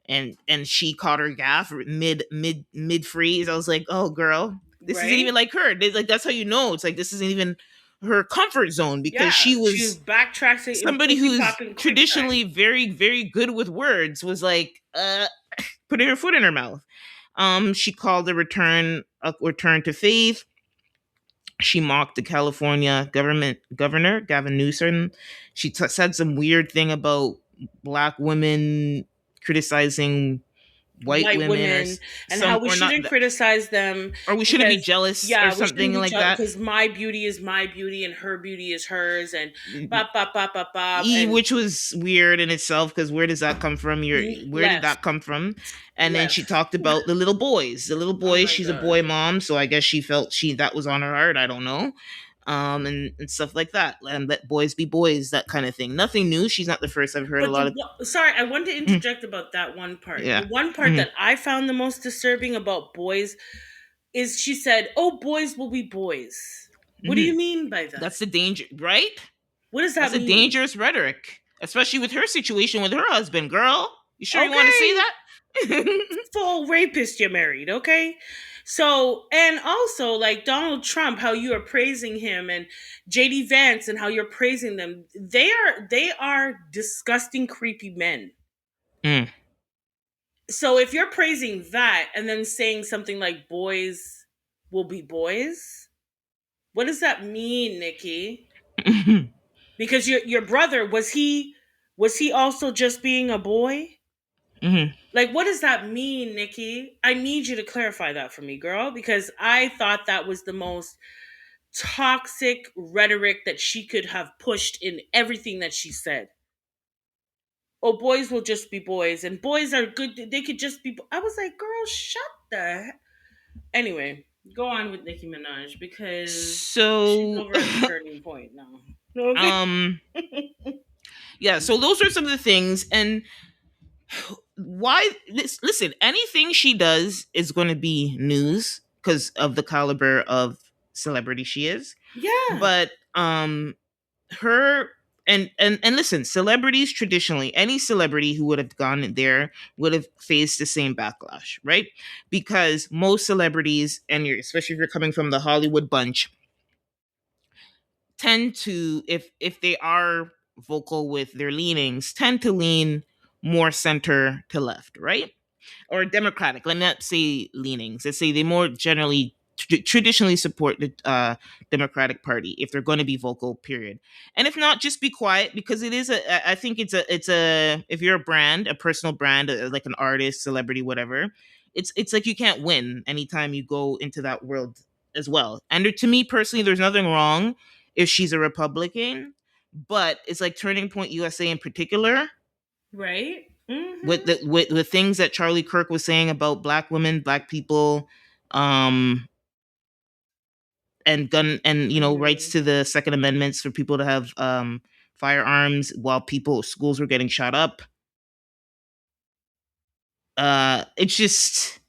and she caught her gaff mid freeze. I was like, oh girl, this isn't even Right? like her. Like that's how you know it's like this isn't even her comfut zone, because Yeah. she She was was backtracking in somebody pussy who's popping quick time. traditionally very very good with words, was like putting her foot in her mouth. She called a return to faith. She mocked the California government governor Gavin Newsom. She said some weird thing about black women criticizing white White women, or women, and how some, we or not, shouldn't criticize them or we shouldn't be because, jealous or yeah, we something shouldn't be like that. because my beauty is my beauty and her beauty is hers, and bop bop bop bop bop, and Which was weird in itself, because where does that come from? Where did left, that come from? And then she left. talked about the little boys. The little Oh boys. my She's a god. boy mom, so I guess she felt that was on her heart. I don't know, and stuff like that. And let boys be boys, that kind of thing. Nothing new. She's not the first. I've heard a But lot of. sorry, I want to Mm, interject about that one part. yeah. The one part Hmm. that I found the most disturbing about boys is she said, "Oh, boys will be boys." What do Hmm. you mean by that? That's the danger, right? What does That's that a mean? dangerous rhetoric, especially with her situation with her husband. Girl, you sure you want to say Okay, that? full rapist you're married, okay? So, and also like Donald Trump, how you are praising him, and JD Vance and how you're praising them. They are disgusting creepy men. Mm, So if you're praising that and then saying something like boys will be boys, what does that mean, Nikki? mhm, Because your brother, was he also just being a boy? mhm, Like, what does that mean, Nikki? I need you to clarify that for me, girl, because I thought that was the most toxic rhetoric that she could have pushed in everything that she said. Oh, boys will just be boys, and boys are good. They could just be. I was like, girl, shut the. Anyway, go on with Nicki Minaj because she's So, over at the turning point now. Okay. um, yeah. So those are some of the things, and why? Listen, anything she does is going to be news because of the caliber of celebrity she is. Yeah. But her, and listen, celebrities traditionally, any celebrity who would have gone in there would have faced the same backlash, right? Because most celebrities, and especially if you're coming from the Hollywood bunch, tend to, if they are vocal with their leanings, tend to lean more center to left, right? Or democratic. Let me not say leanings. Let's say they more generally traditionally support the Democratic Party if they're going to be vocal. Period. And if not, just be quiet, because it is a. I think it's a. If you're a brand, a personal brand, like an artist, celebrity, whatever, it's like you can't win anytime you go into that world as well. And to me personally, there's nothing wrong if she's a Republican, but it's like Turning Point USA in particular, Right. with Mm-hmm. the things that Charlie Kirk was saying about black women, black people, um, and gun, and rights Mm-hmm. to the Second Amendments for people to have firearms while schools were getting shot up. It's just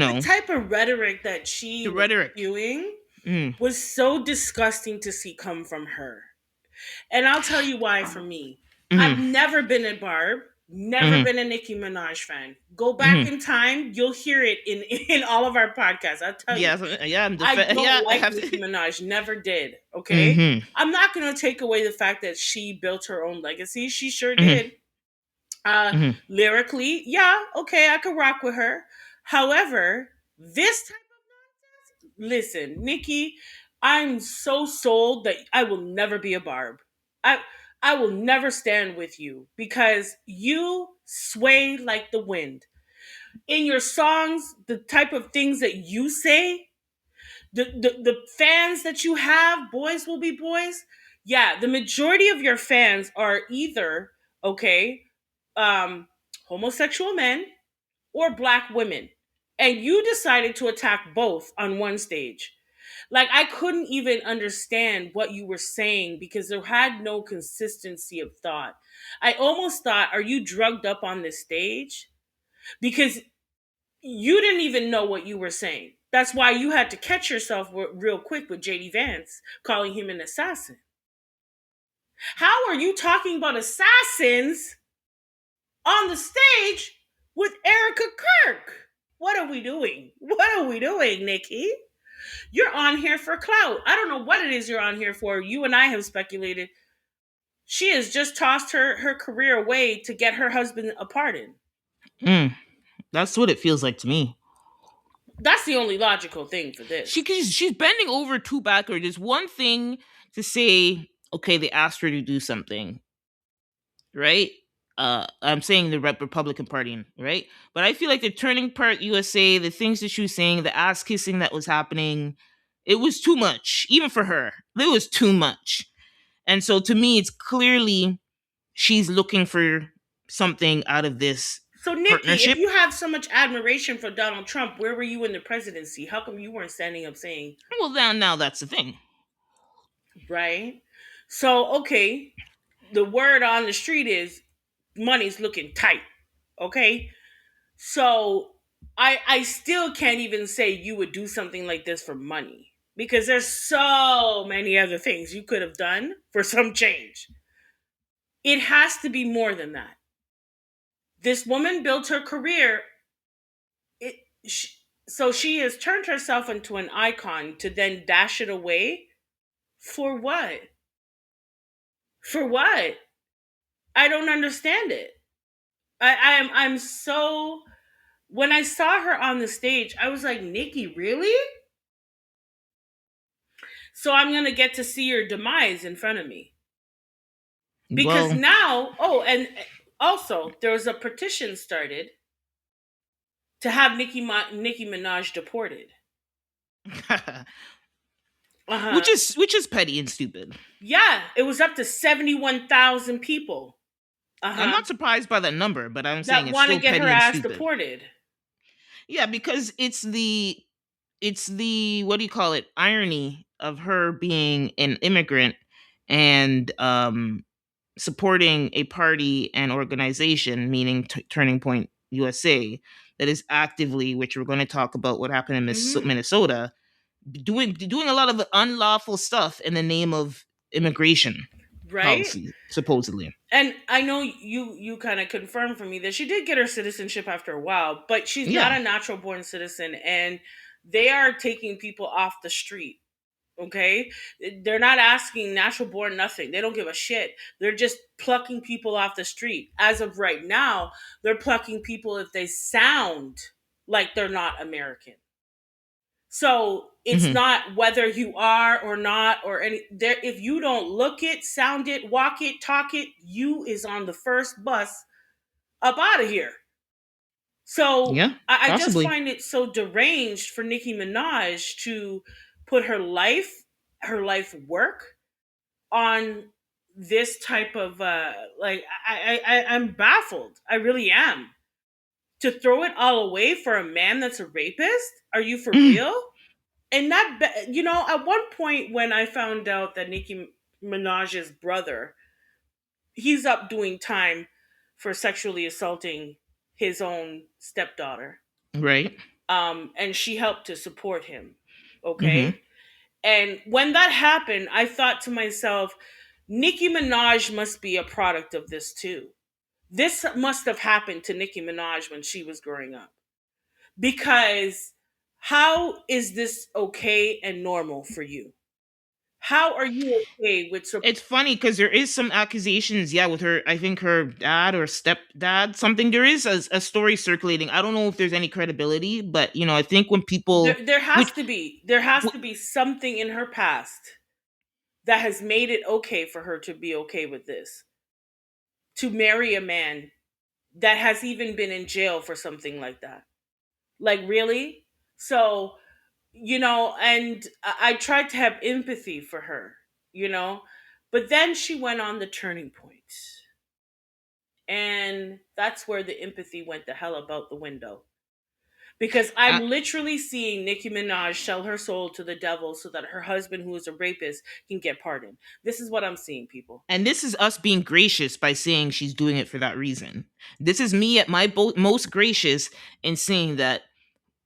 The type of rhetoric that she the was rhetoric. spewing Mm, was so disgusting to see come from her. And I'll tell you why for me. I've mm, never been a Barb, never mm, been a Nicki Minaj fan. Go back mm. in time, you'll hear it in all of our podcasts. I'll tell you. Yeah, yeah, I yeah. don't I like have Nicki to. Minaj, never did. Okay? Mm-hmm, I'm not gonna take away the fact that she built her own legacy. She sure mm-hmm, did. Uh mm-hmm. lyrically, yeah, okay, I could rock with her. However, this listen, Nikki, I'm so sold that I will never be a Barb. I I will never stand with you because you sway like the wind. In your songs, the type of things that you say, the fans that you have, boys will be boys. Yeah, the majority of your fans are either okay, um, homosexual men or black women. And you decided to attack both on one stage. Like I couldn't even understand what you were saying because there had no consistency of thought. I almost thought, are you drugged up on this stage? Because you didn't even know what you were saying. That's why you had to catch yourself real quick with JD Vance calling him an assassin. How are you talking about assassins on the stage with Erica Kirk? What are we doing? What are we doing, Nikki? You're on here for clout. I don't know what it is you're on here for. You and I have speculated. She has just tossed her career away to get her husband a pardon. Mm, that's what it feels like to me. That's the only logical thing for this. She's bending over too backward. There's one thing to say, okay, they asked her to do something, right? I'm saying the Republican Party, right? But I feel like the Turning Part USA, the things that she was saying, the ass kissing that was happening, it was too much, even for her. It was too much. And so to me, it's clearly she's looking for something out of this So, Nikki, if partnership. you have so much admiration for Donald Trump, where were you in the presidency? How come you weren't standing up saying, Well, now that's the thing. right? So, okay, the word on the street is money's looking tight. Okay. So I still can't even say you would do something like this for money because there's so many other things you could have done for some change. It has to be more than that. This woman built her career. It, sh so she has turned herself into an icon to then dash it away for what? For what? I don't understand it. I'm so when I saw her on the stage, I was like, Nikki, really? So I'm gonna get to see your demise in front of me. Because Well, now, oh, and also there was a petition started to have Nicki Minaj deported. Uh huh. which is petty and stupid. Yeah, it was up to 71,000 people. Uh I'm huh. not surprised by that number, but I'm saying That it's want to still get her petty and ass stupid. deported. Yeah, because it's the what do you call it, irony of her being an immigrant and supporting a party and organization, meaning Turning Point USA, that is actively, which we're going to talk about what happened in Mm-hmm. Minnesota, doing a lot of unlawful stuff in the name of immigration Right. policy, supposedly. And I know you kind of confirmed for me that she did get her citizenship after a while, but she's not Yeah. a natural born citizen, and they are taking people off the street. Okay, they're not asking natural born nothing. They don't give a shit. They're just plucking people off the street. As of right now, they're plucking people if they sound like they're not American. So it's Hmm. not whether you are or not or any there. If you don't look it, sound it, walk it, talk it, you is on the first bus up out of here. So Yeah, I just possibly. find it so deranged for Nicki Minaj to put her life work on this type of like I'm baffled. I really am. To throw it all away for a man that's a rapist? Are you for real? And at one point when I found out that Nicki Minaj's brother, he's up doing time for sexually assaulting his own stepdaughter. Right. And she helped to support him. Hmm. Okay. And when that happened, I thought to myself, Nicki Minaj must be a product of this too. This must have happened to Nicki Minaj when she was growing up. Because how is this okay and normal for you? How are you okay with It's funny because there is some accusations, yeah, with her. I think her dad or stepdad, something. There is a story circulating. I don't know if there's any credibility, but I think when people, which, there has wh- to be something in her past that has made it okay for her to be okay with this, to marry a man that has even been in jail for something like that. Like, really? So, and I tried to have empathy for her, you know, but then she went on the turning point. And that's where the empathy went the hell about the window. because I'm Uh, literally seeing Nicki Minaj sell her soul to the devil so that her husband, who is a rapist, can get pardoned. This is what I'm seeing, people. and this is us being gracious by saying she's doing it for that reason. This is me at my most gracious in saying that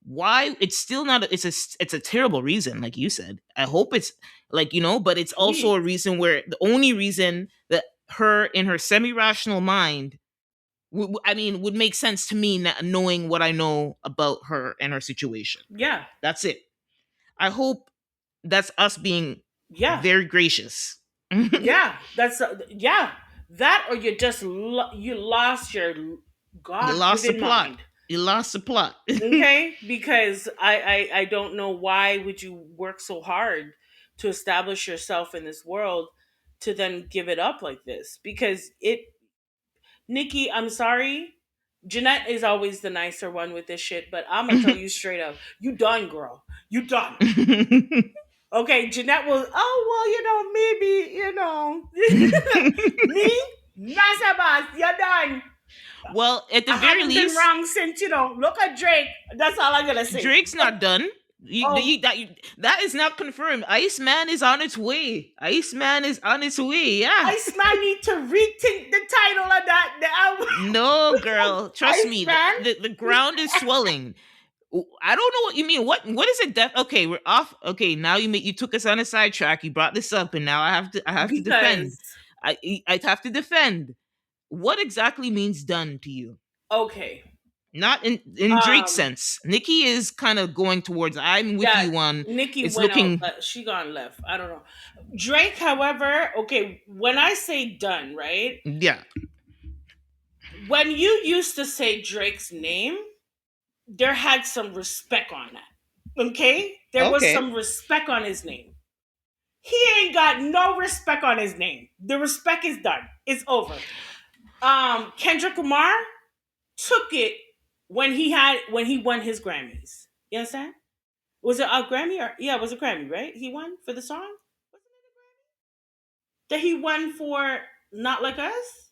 why it's still not it's a terrible reason, like you said. I hope it's like, but it's also Please. a reason where the only reason that her in her semi-rational mind would make sense to me, knowing what I know about her and her situation. Yeah. That's it. I hope that's us being Yeah. very gracious. Yeah. That's yeah. That, or you lost your You lost the God-given plot. mind. You lost the plot. Okay, because I don't know why would you work so hard to establish yourself in this world to then give it up like this, because it Nikki, I'm sorry, Jeanette is always the nicer one with this shit, but I'm gonna tell you straight up, you done, girl, you done. Okay, Jeanette will, oh well, maybe, me, Nasabas, you're done. Well, at the I very haven't been least, wrong since, look at Drake. That's all I'm gonna say. Drake's not done. Oh, That is not confirmed. Iceman is on its way. Iceman is on its way. Yeah. Iceman need to rethink the title of the album. No, girl. Trust me. The, Iceman. the, the ground is swelling. I don't know what you mean. What is it? Okay, we're off. Okay, now you took us on a sidetrack. You brought this up, and now I have to defend. Because I have to defend. What exactly means done to you? okay, Not in Drake's um, sense. Nikki is kind of going towards. I'm with yeah, you on. Nikki It's went out, looking. but she gone left. I don't know. Drake, however, okay, when I say done, right? Yeah. When you used to say Drake's name, there had some respect on that. Okay, there was Okay. some respect on his name. He ain't got no respect on his name. The respect is done. It's over. Kendrick Lamar took it when he won his Grammys. You understand? Was it a Grammy, or yeah, it was a Grammy, right? He won for the song? Wasn't it a Grammy? That he won for Not Like Us?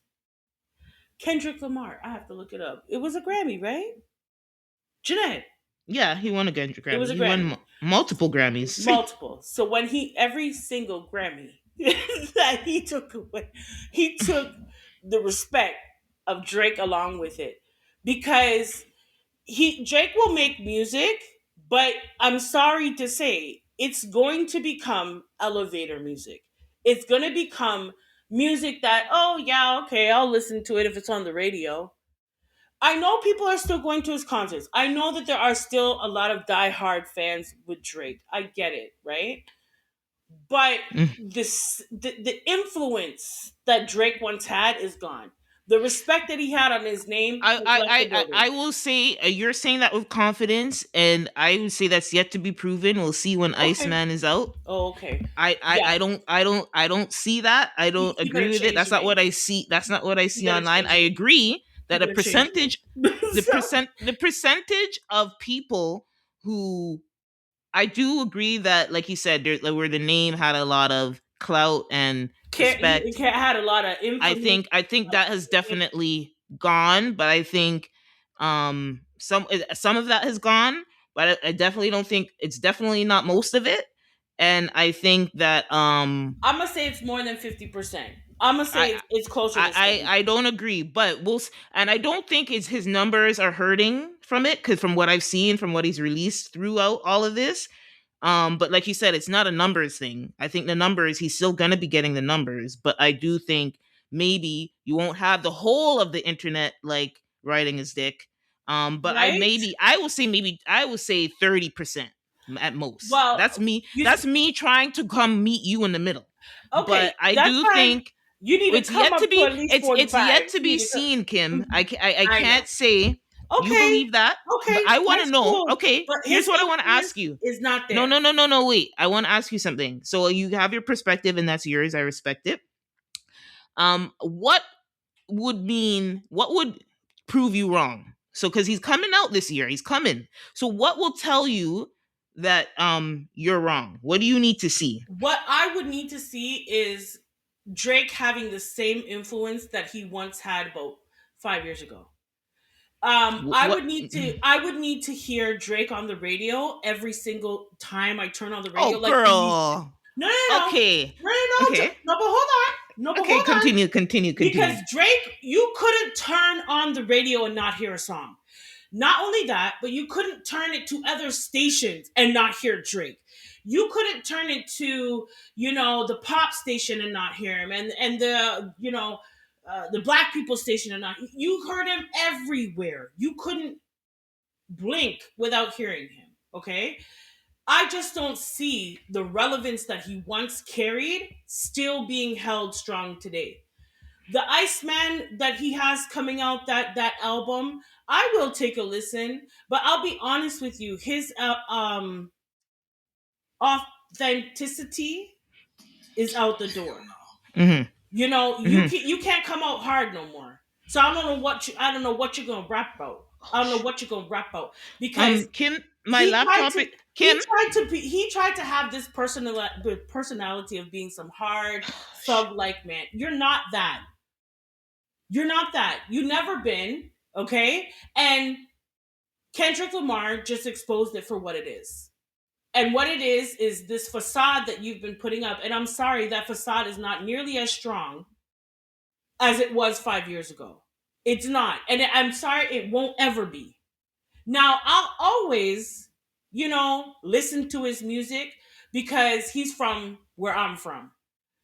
Kendrick Lamar. I have to look it up. It was a Grammy, right? Jeanette. Yeah, he won a It Grammy. was a He won Grammy. multiple Grammys. Multiple. So when every single Grammy that he took away, he took the respect of Drake along with it. Because Drake will make music, but I'm sorry to say, it's going to become elevator music. It's going to become music that, oh yeah, okay, I'll listen to it if it's on the radio. I know people are still going to his concerts. I know that there are still a lot of diehard fans with Drake. I get it, right? But the influence that Drake once had is gone. The respect that he had on his name I, has I, left the I, I building. will say you're saying that with confidence, and I would say that's yet to be proven. We'll see when Okay. Iceman is out. Oh, okay. I, I, Yeah, I don't I don't I don't see that. I don't you better agree with it. change That's your not name. what I see. That's not what I You see better online. change I your name. agree You that a better change your percentage name. So, the percentage of people who I do agree that, like you said, where the name had a lot of clout and he respect. had a lot of infamy. I think that has definitely gone, but I think some of that has gone, but I definitely don't think it's definitely not most of it. And I think that I'm gonna say it's more than 50%. I'm gonna say I it's closer to 70. I don't agree, but and I don't think his numbers are hurting from it, because from what I've seen, from what he's released throughout all of this. But like you said, it's not a numbers thing. I think the numbers, he's still gonna be getting the numbers, but I do think maybe you won't have the whole of the internet like riding his dick. But Right? I will say 30% at most. Well, That's me. you That's me trying to come meet you in the middle. okay, But I that's do fine. think You need to come up to at least it's 45. yet to You be need to seen, Kim. come. I I know. can't say you Okay, believe that, but okay, I want to that's know. cool. Okay, But here's his what I want to ask influence you. is not No, there. no, no, no, no. Wait, I want to ask you something. So you have your perspective, and that's yours. I respect it. What what would prove you wrong? So because he's coming out this year, he's coming. So what will tell you that you're wrong? What do you need to see? What I would need to see is Drake having the same influence that he once had about 5 years ago. Wh- what? I would need to hear Drake on the radio every single time I turn on the radio, Oh, like we used to. girl. No, no, no, no, Okay. no, no, no, Okay. no, but hold on, no, but Okay. hold on, Continue. Continue. because Continue. Drake, you couldn't turn on the radio and not hear a song. Not only that, but you couldn't turn it to other stations and not hear Drake. You couldn't turn it to, the pop station and not hear him, and the, the black people station and not. You heard him everywhere. You couldn't blink without hearing him. Okay, I just don't see the relevance that he once carried still being held strong today. The Iceman that he has coming out, that album, I will take a listen, but I'll be honest with you, his authenticity is out the door. Mm-hmm. You Mm-hmm. can't come out hard no more. So I don't know what you're gonna rap about. I don't know what you're gonna rap about, because Kim, my he tried laptop. to Kim. he tried to have this personality of being some hard thug like man. You're not that. You're not that. You never been, okay? And Kendrick Lamar just exposed it for what it is. And what it is this facade that you've been putting up. And I'm sorry, that facade is not nearly as strong as it was 5 years ago. It's not. And I'm sorry, it won't ever be. Now, I'll always, listen to his music because he's from where I'm from.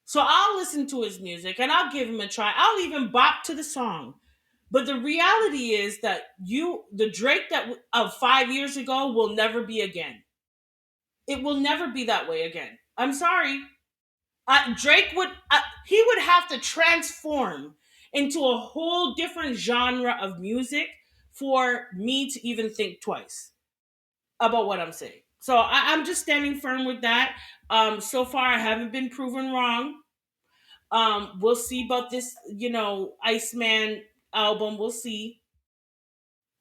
So I'll listen to his music and I'll give him a try. I'll even bop to the song. But the reality is that the Drake of 5 years ago will never be again. It will never be that way again. I'm sorry. Drake he would have to transform into a whole different genre of music for me to even think twice about what I'm saying. So I'm just standing firm with that. So far, I haven't been proven wrong. We'll see about this, Iceman album. We'll see,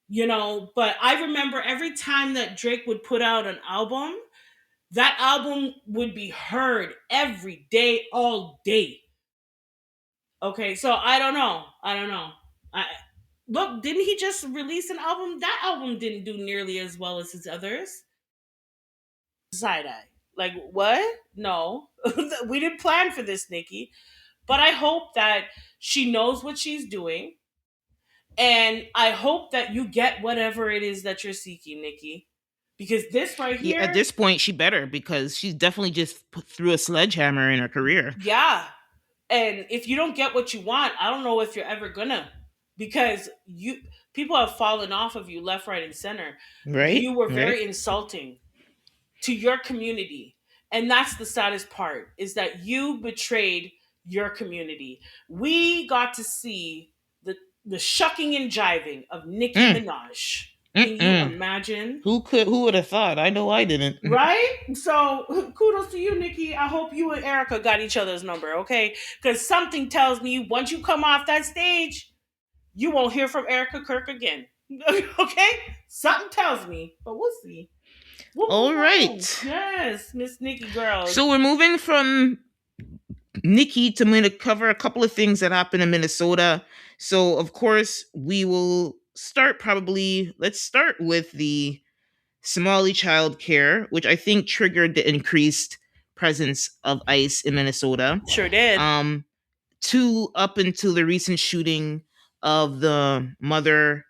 but I remember every time that Drake would put out an album, that album would be heard every day, all day. Okay, so I don't know. I don't know. I Look, didn't he just release an album? That album didn't do nearly as well as his others. Side eye. Like what? No, we didn't plan for this, Nikki. But I hope that she knows what she's doing, and I hope that you get whatever it is that you're seeking, Nikki. Because this right Yeah, at here, this point, she better, because she's definitely just threw a sledgehammer in her career. yeah. And if you don't get what you want, I don't know if you're ever gonna, because people have fallen off of you left, right, and center. Right? You were Right? very insulting to your community, and that's the saddest part, is that you betrayed your community. We got to see the shucking and jiving of Nicki Mm, Minaj. Can you mm-mm. imagine? Who would have thought? I know I didn't. Right? So kudos to you, Nikki. I hope you and Erica got each other's number, okay? Because something tells me once you come off that stage, you won't hear from Erica Kirk again. Okay? Something tells me, but we'll see. We'll All move on. right. Yes, Miss Nikki girls. So we're moving from Nikki to, I'm going to cover a couple of things that happened in Minnesota. So, of course, we will start probably, let's start with the Somali child care, which I think triggered the increased presence of ICE in Minnesota. Sure did. Um, up until the recent shooting of the mother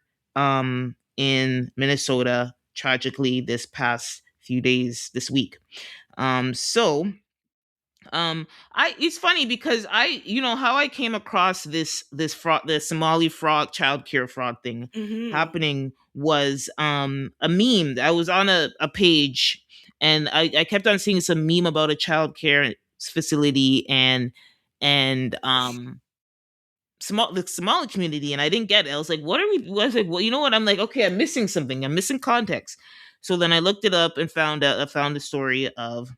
in Minnesota, tragically this past few days this week. So I it's funny because how I came across this fraud, the Somali fraud, childcare fraud thing Mm-hmm. happening was a meme. I was on a page, and I kept on seeing some meme about a childcare facility, and the Somali community, and I didn't get it. I was like, what are we? I was like, well, you know what? I'm like, okay, I'm missing something. I'm missing context. So then I looked it up and I found the story of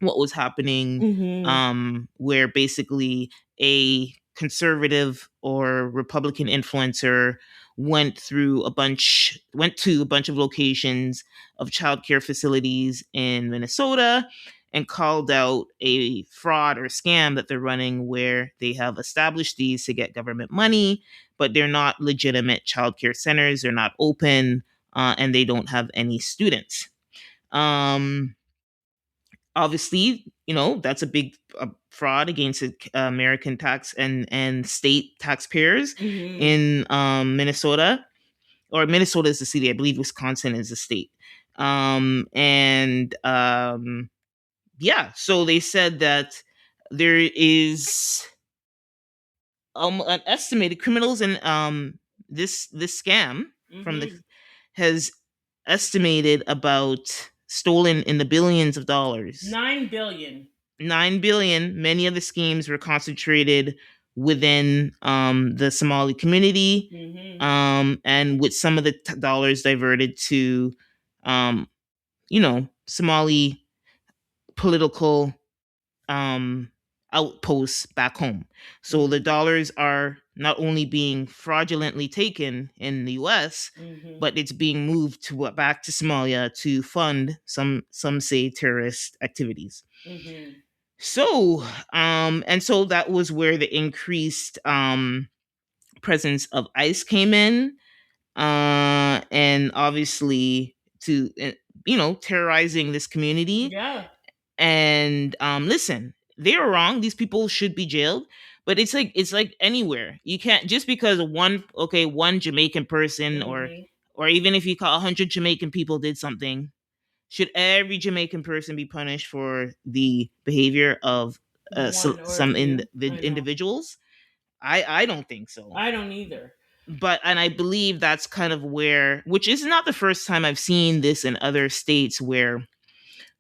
what was happening, Mm-hmm. where basically a conservative or Republican influencer went to a bunch of locations of childcare facilities in Minnesota and called out a fraud or scam that they're running where they have established these to get government money, but they're not legitimate childcare centers. They're not open, and they don't have any students. Um, Obviously, that's a big fraud against American tax and state taxpayers Mm-hmm. in Minnesota. Or Minnesota is the city, I believe Wisconsin is the state. And Yeah, so they said that there is an estimated criminals in this scam from the Mm-hmm. has estimated about stolen in the billions of dollars. 9 billion. 9 billion. Many of the schemes were concentrated within the Somali community, Mm-hmm. and with some of the dollars diverted to Somali political um, outposts back home. So the dollars are not only being fraudulently taken in the U.S., Mm-hmm. but it's being moved to back to Somalia to fund some say terrorist activities. Mm-hmm. So that was where the increased presence of ICE came in, and obviously to terrorizing this community. Yeah. And listen, they were wrong. These people should be jailed. But it's like anywhere. You can't just because one Jamaican person, Mm-hmm. or even if you call 100 Jamaican people did something, should every Jamaican person be punished for the behavior of One or a some few. I know. individuals? I don't think so. I don't either. And I believe that's kind of where, which is not the first time I've seen this in other states, where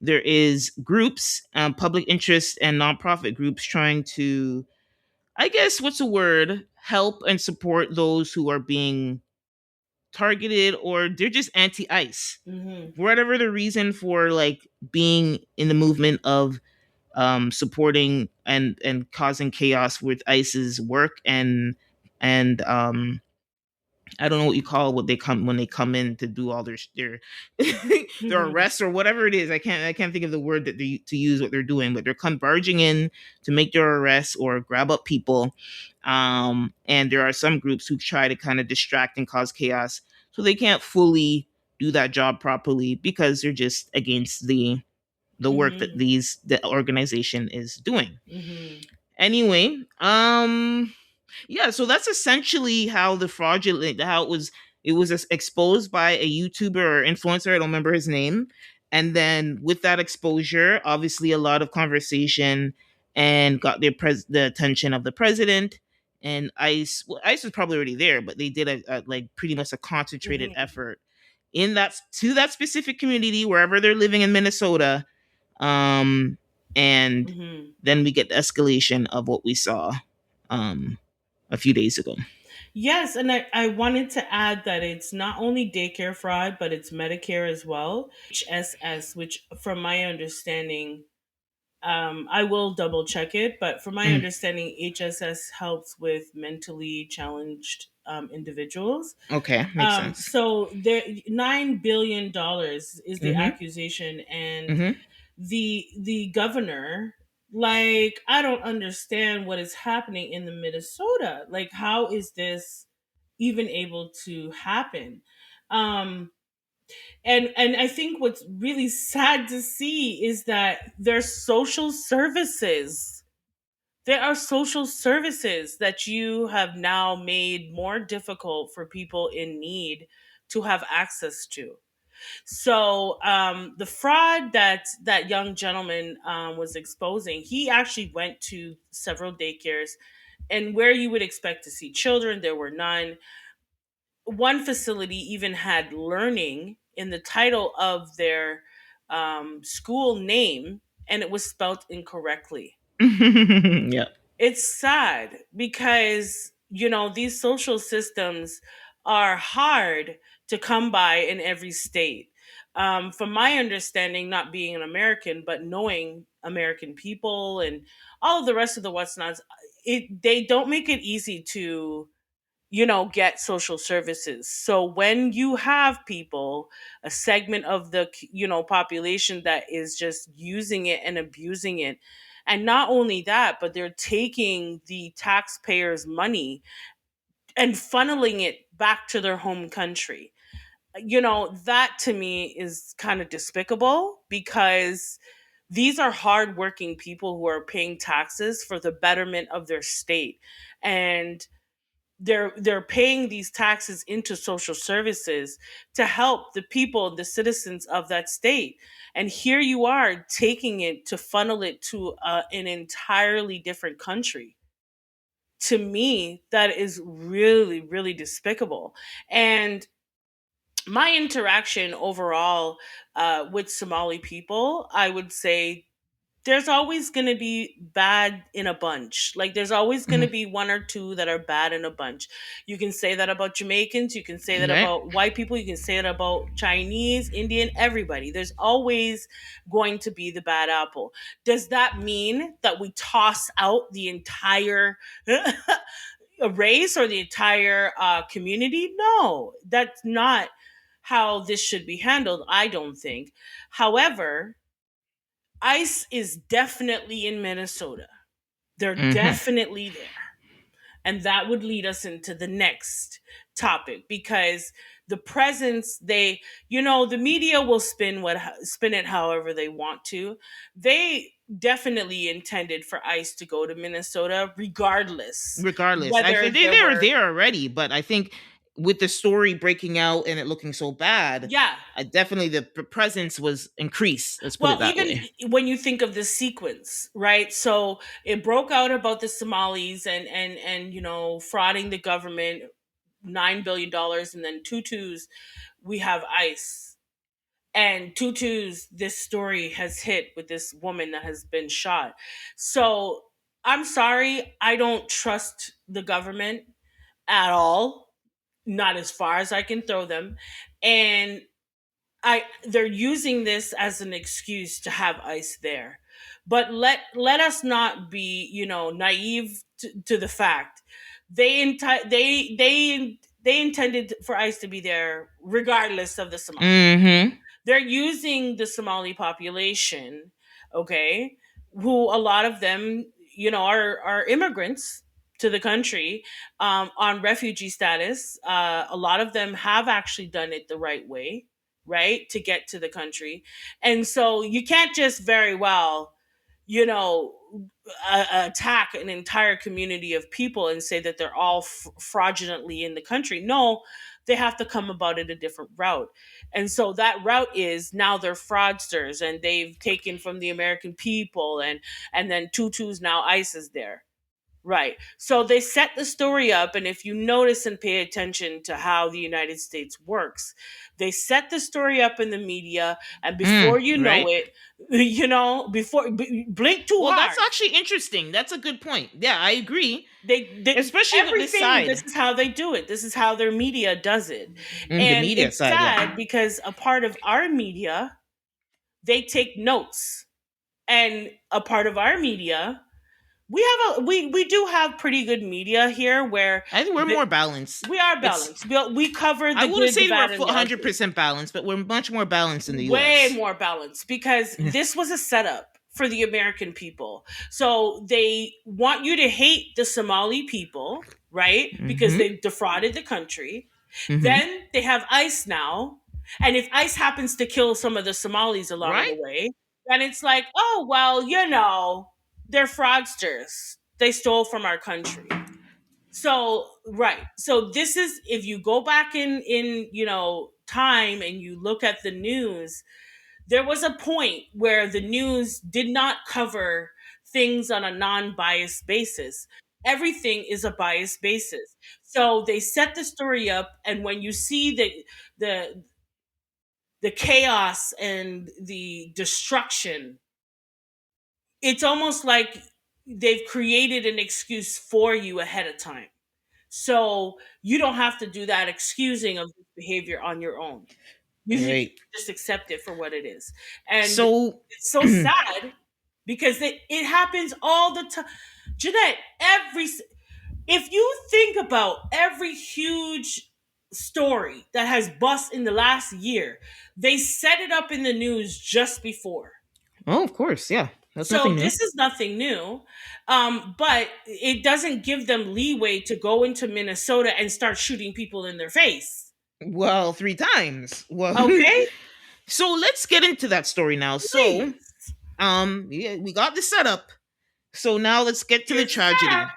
there is groups, public interest and nonprofit groups trying to, I guess, what's the word, help and support those who are being targeted, or they're just anti-ICE. Mm-hmm. Whatever the reason for like being in the movement of supporting and causing chaos with ICE's work and I don't know what you call what they come when they come in to do all their their Mm-hmm. arrests or whatever it is. I can't think of the word that they to use what they're doing, but they're come barging in to make their arrests or grab up people. And there are some groups who try to kind of distract and cause chaos, so they can't fully do that job properly because they're just against the work that Mm-hmm. the organization is doing. Mm-hmm. Anyway, yeah, so that's essentially how the fraudulent how it was exposed by a YouTuber or influencer. I don't remember his name. And then with that exposure, obviously a lot of conversation and got the attention of the president and ICE. Well, ICE was probably already there, but they did a like pretty much a concentrated Mm-hmm. effort in that specific community wherever they're living in Minnesota. Um and Mm-hmm. then we get the escalation of what we saw um a few days ago. Yes, and I wanted to add that it's not only daycare fraud, but it's Medicare as well. HSS, which from my understanding, I will double check it, but from my Mm, understanding, HSS helps with mentally challenged individuals. okay, makes sense. So there, $9 billion is the Mm-hmm. accusation, and Mm-hmm. the governor, like, I don't understand what is happening in the Minnesota. Like, how is this even able to happen? Um, and I think what's really sad to see is that there's social services. There are social services that you have now made more difficult for people in need to have access to. So the fraud that that young gentleman was exposing, he actually went to several daycares, and where you would expect to see children, there were none. One facility even had learning in the title of their school name, and it was spelt incorrectly. Yeah. It's sad because, these social systems are hard to come by in every state. From my understanding, not being an American, but knowing American people and all of the rest of the what's nots, they don't make it easy to get social services. So when you have people, a segment of the population that is just using it and abusing it, and not only that, but they're taking the taxpayers' money and funneling it back to their home country. That to me is kind of despicable, because these are hardworking people who are paying taxes for the betterment of their state. And they're paying these taxes into social services to help the people, the citizens of that state. And here you are taking it to funnel it to an entirely different country. To me, that is really, really despicable. And my interaction overall with Somali people, I would say there's always going to be bad in a bunch. Like, there's always going to Mhm. be one or two that are bad in a bunch. You can say that about Jamaicans, you can say that Right. about white people, you can say that about Chinese, Indian, everybody. There's always going to be the bad apple. Does that mean that we toss out the entire race or the entire community? No, that's not how this should be handled, I don't think. However, ICE is definitely in Minnesota. They're Hmm. definitely there. And that would lead us into the next topic, because the presence, the media will spin it however they want to. They definitely intended for ICE to go to Minnesota regardless Regardless, I whether think they, there they were were. there already, but I think with the story breaking out and it looking so bad, Yeah. definitely the presence was increased. Let's put it Well, that even way. when you think of the sequence, right? So it broke out about the Somalis and frauding the government $9 billion, and then Tutu's we have ICE. And Tutu's this story has hit with this woman that has been shot. So I'm sorry, I don't trust the government at all. Not as far as I can throw them. And they're using this as an excuse to have ICE there. But let us not be, naive to the fact they intended for ICE to be there regardless of the Somalis. Hmm. They're using the Somali population, okay, who a lot of them, are immigrants to the country, on refugee status. A lot of them have actually done it the right way, right, to get to the country. And so you can't just very well, you know, attack an entire community of people and say that they're all fraudulently in the country. No, they have to come about it a different route. And so that route is, now they're fraudsters and they've taken from the American people, and then Tutu's now ICE is there. Right. So they set the story up, and if you notice and pay attention to how the United States works, they set the story up in the media, and before you know Right. it, blink too Well, that's hard. actually interesting. That's a good point. Yeah, I agree. They Especially with this everything. This side, is how they do it. This is how their media does it, the and media it's side. Yeah. sad because a part of our media, they take notes, and a part of our media, we do have pretty good media here, where I think we're more balanced. we are It's balanced. We cover I the wouldn't good, the say we're bad, and the ugly. 100% balanced, but we're much more balanced in the Way U.S. more balanced, because this was a setup for the American people. So they want you to hate the Somali people, right? Because Hmm. they defrauded the country. Hmm. Then they have ICE now. And if ICE happens to kill some of the Somalis along Right. the way, then it's like, oh, well, they're fraudsters. They stole from our country. So, right. So this is, if you go back in time and you look at the news, there was a point where the news did not cover things on a non-biased basis. Everything is a biased basis. So they set the story up, and when you see the the chaos and the destruction, it's almost like they've created an excuse for you ahead of time. So you don't have to do that excusing of this behavior on your own. You Right. just accept it for what it is. And So, it's so sad, because it happens all the time. Jeanette, If you think about every huge story that has bust in the last year, they set it up in the news just before. Oh, of course, yeah. That's So nothing new. this is nothing new, but it doesn't give them leeway to go into Minnesota and start shooting people in their face. Well, three times. Well, Okay, so let's get into that story now. So, please. yeah, we got the setup. So now let's get to the Here's the tragedy. setup.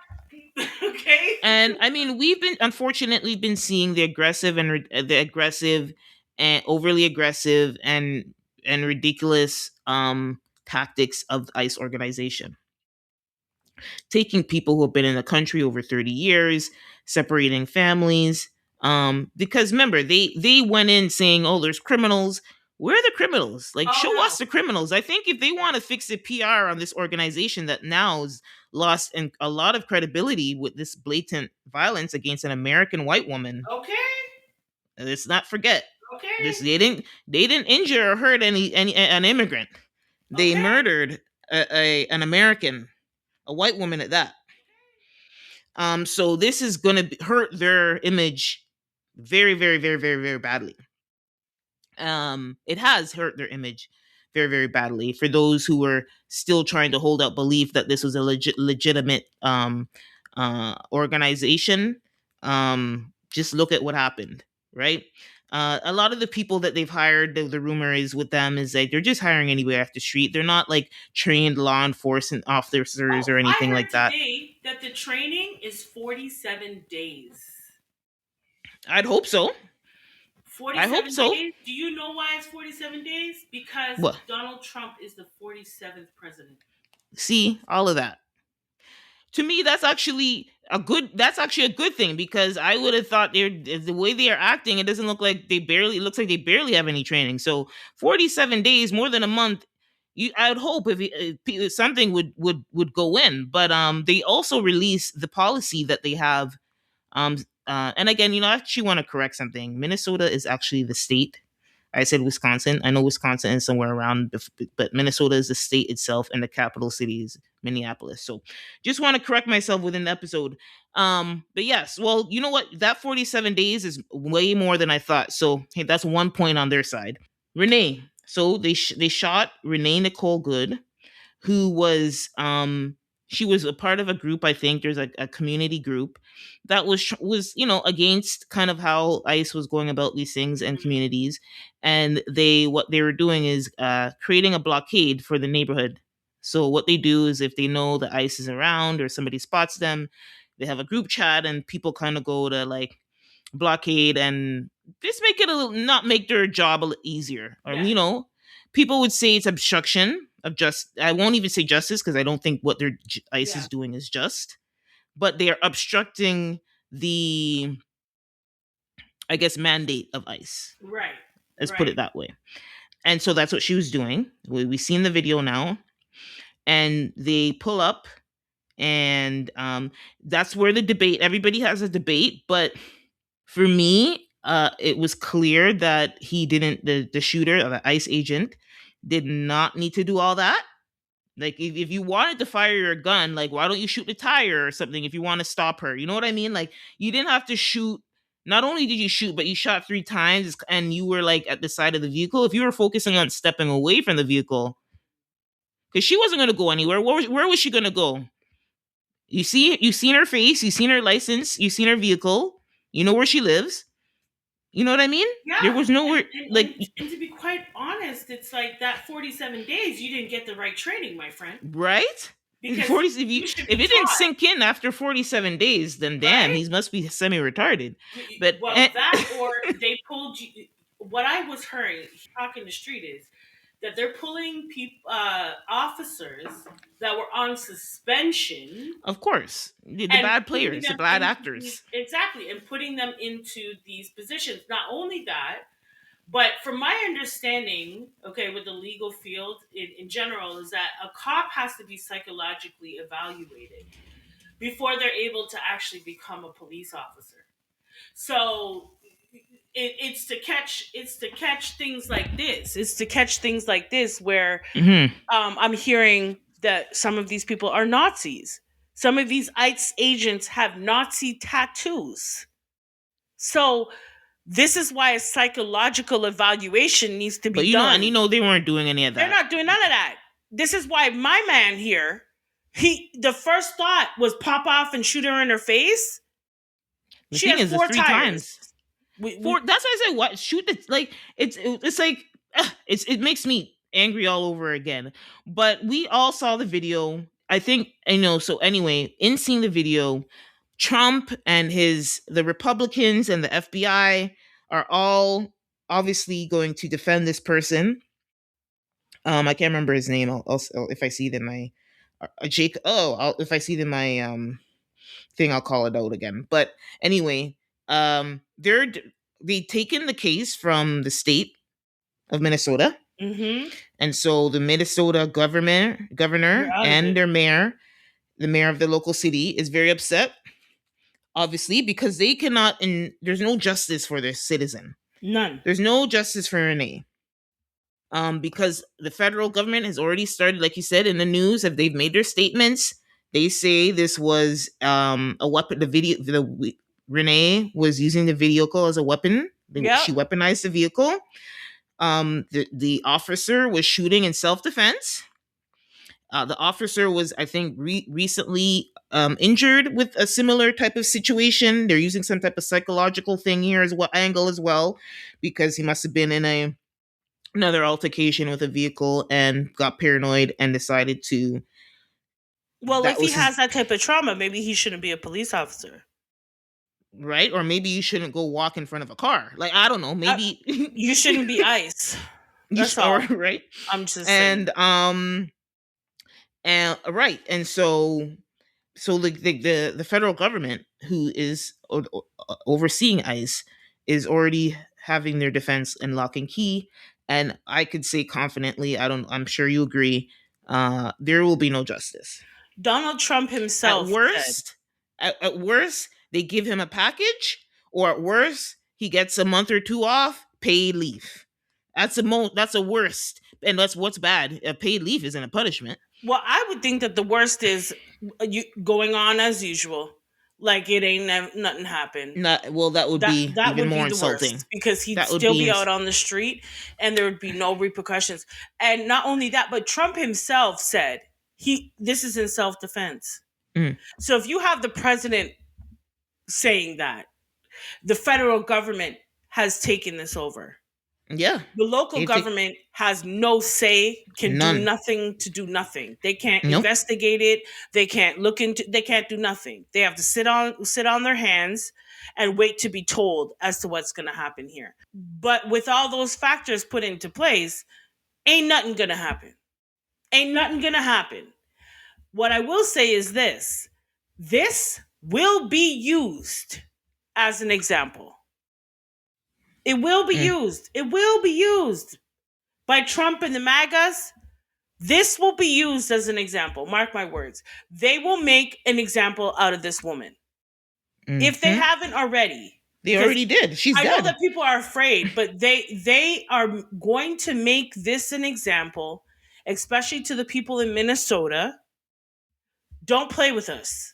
Okay. And I mean, we've been unfortunately been seeing the aggressive and the aggressive and overly aggressive and ridiculous tactics of the ICE organization, taking people who have been in the country over 30 years, separating families. Because remember, they went in saying, "Oh, there's criminals." Where are the criminals? Like, Oh show no. us the criminals. I think if they want to fix the PR on this organization that now has lost a lot of credibility with this blatant violence against an American white woman, Okay. let's not forget this. Okay. They didn't injure or hurt any an immigrant. They Okay. murdered an American, a white woman at that. So this is going to hurt their image very, very, very, very, very badly. It has hurt their image very, very badly for those who were still trying to hold out belief that this was a legitimate organization. Just look at what happened, right? A lot of the people that they've hired, the rumor is with them is that they're just hiring anywhere off the street. They're not like trained law enforcement officers or Oh, I anything heard like that. today that the training is 47 days. I'd hope so. I hope 47 so. days? Do you know why it's 47 days? Because What? Donald Trump is the 47th president. See, all of that. To me, that's actually a good thing because I would have thought they're the way they are acting, it doesn't look like it looks like they barely have any training. So 47 days, more than a month. I would hope if something would go in, but they also release the policy that they have. And again, I actually want to correct something. Minnesota is actually the state. I said Wisconsin. I know Wisconsin is somewhere around, but Minnesota is the state itself, and the capital city is Minneapolis. So, just want to correct myself within the episode. But yes, well, you know what? That 47 days is way more than I thought. So, hey, that's one point on their side. Renee. So they shot Renee Nicole Good, who was she was a part of a group. I think there's a community group that was against kind of how ICE was going about these things and Mhm. communities, and what they were doing is creating a blockade for the neighborhood. So what they do is if they know the ICE is around or somebody spots them, they have a group chat and people kind of go to like blockade and just make it a little, not make their job a little easier, or Yes. people would say it's obstruction of just, I won't even say justice because I don't think what their ICE Yeah. is doing is just, but they are obstructing the, I guess, mandate of ICE. Right. Let's put it Right. that way. And so that's what she was doing. We've seen the video now, and they pull up, and that's where the debate. Everybody has a debate, but for me, it was clear that he didn't. The shooter, or the ICE agent, did not need to do all that. Like, if you wanted to fire your gun, like, why don't you shoot the tire or something if you want to stop her? You know what I mean? Like, you didn't have to shoot. Not only did you shoot, but you shot three times and you were like at the side of the vehicle. If you were focusing on stepping away from the vehicle, because she wasn't going to go anywhere. Where was she going to go? You seen her face, you seen her license, you seen her vehicle, you know where she lives. You know what I mean? There Yeah. was nowhere like And to be quite honest, it's like that 47 days, you didn't get the right training, my friend. right. Because 40, you should if be it didn't taught, sink in after 47 days, then damn, right? he must be semi retarded. But Well, that or they pulled you. What I was hearing talking the street is that they're pulling officers that were on suspension of course, the and bad putting players, the them bad into actors. exactly, and putting them into these positions. Not only that, but from my understanding, okay, with the legal field in general, is that a cop has to be psychologically evaluated before they're able to actually become a police officer. So it's to catch things like this. It's to catch things like this where Hmm. I'm hearing that some of these people are Nazis. Some of these ICE agents have Nazi tattoos. So this is why a psychological evaluation needs to be But done. they weren't doing any of They're that. not doing none of that. This is why my man here, the first thought was pop off and shoot her in her face. The She thing has is, it's four three tires. times. We Four. That's why I say what shoot. It's like it's like it makes me angry all over again. But we all saw the video. I think I know. So anyway, in seeing the video, Trump and the Republicans and the FBI are all obviously going to defend this person. I can't remember his name. If I see it in my Jake. If I see it in my thing, I'll call it out again. But anyway, they taken the case from the state of Minnesota, mm-hmm. and so the Minnesota They're governor out of and it. their mayor, the mayor of the local city, is very upset, obviously, because they cannot. And there's no justice for their citizen. None. There's no justice for Renee. Because the federal government has already started, like you said, in the news, if they've made their statements, they say this was a weapon. Renee was using the vehicle as a weapon. Yep. She weaponized the vehicle. The officer was shooting in self defense. The officer was, I think, recently injured with a similar type of situation. They're using some type of psychological thing here as well, angle as well, because he must have been in another altercation with a vehicle and got paranoid and decided to. Well, That if he was his has that type of trauma, maybe he shouldn't be a police officer. right, or maybe you shouldn't go walk in front of a car. Like I don't know, maybe You shouldn't be ICE. That's or all. right, I'm just saying. and right, and so the federal government, who is overseeing ICE, is already having their defense in lock and key. And I could say confidently, I'm sure you agree, there will be no justice. Donald Trump At himself said, worst, at worst, they give him a package, or at worst, he gets a month or two off paid leave. That's a worst, and that's what's bad. A paid leave isn't a punishment. well, I would think that the worst is you going on as usual, like it ain't nothing happened. Not well. That would be That even would be more the insulting. worst because he'd That would still be be out on the street and there would be no repercussions. And not only that, but Trump himself said this is in self defense. mm, So if you have the president saying that, the federal government has taken this over. yeah. The local You take government has no say, can do none. nothing to do nothing. They can't Nope. investigate it. They can't do nothing. They have to sit on their hands and wait to be told as to what's going to happen here. But with all those factors put into place, ain't nothing going to happen. Ain't nothing going to happen. What I will say is this will be used as an example. It will be Mm, used. It will be used by Trump and the MAGAs. This will be used as an example. Mark my words. They will make an example out of this woman. If they mhm. haven't already. They Because already did. She's I know dead. that people are afraid, but they are going to make this an example, especially to the people in Minnesota. Don't play with us.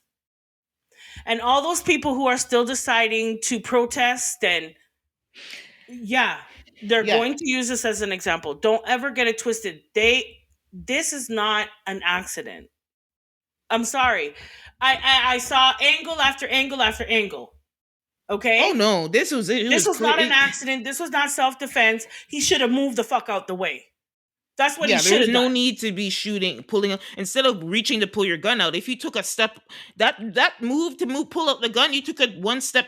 And all those people who are still deciding to protest, and yeah, they're Yeah. going to use this as an example. Don't ever get it twisted. This is not an accident. I'm sorry. I saw angle after angle after angle. Oh Okay? no, this was it. It This was was clear. not an accident. This was not self-defense. He should have moved the fuck out the way. That's what he Yeah, there should was have no done. need to be pulling instead of reaching to pull your gun out. If you took a step, that move to pull out the gun, you took one step,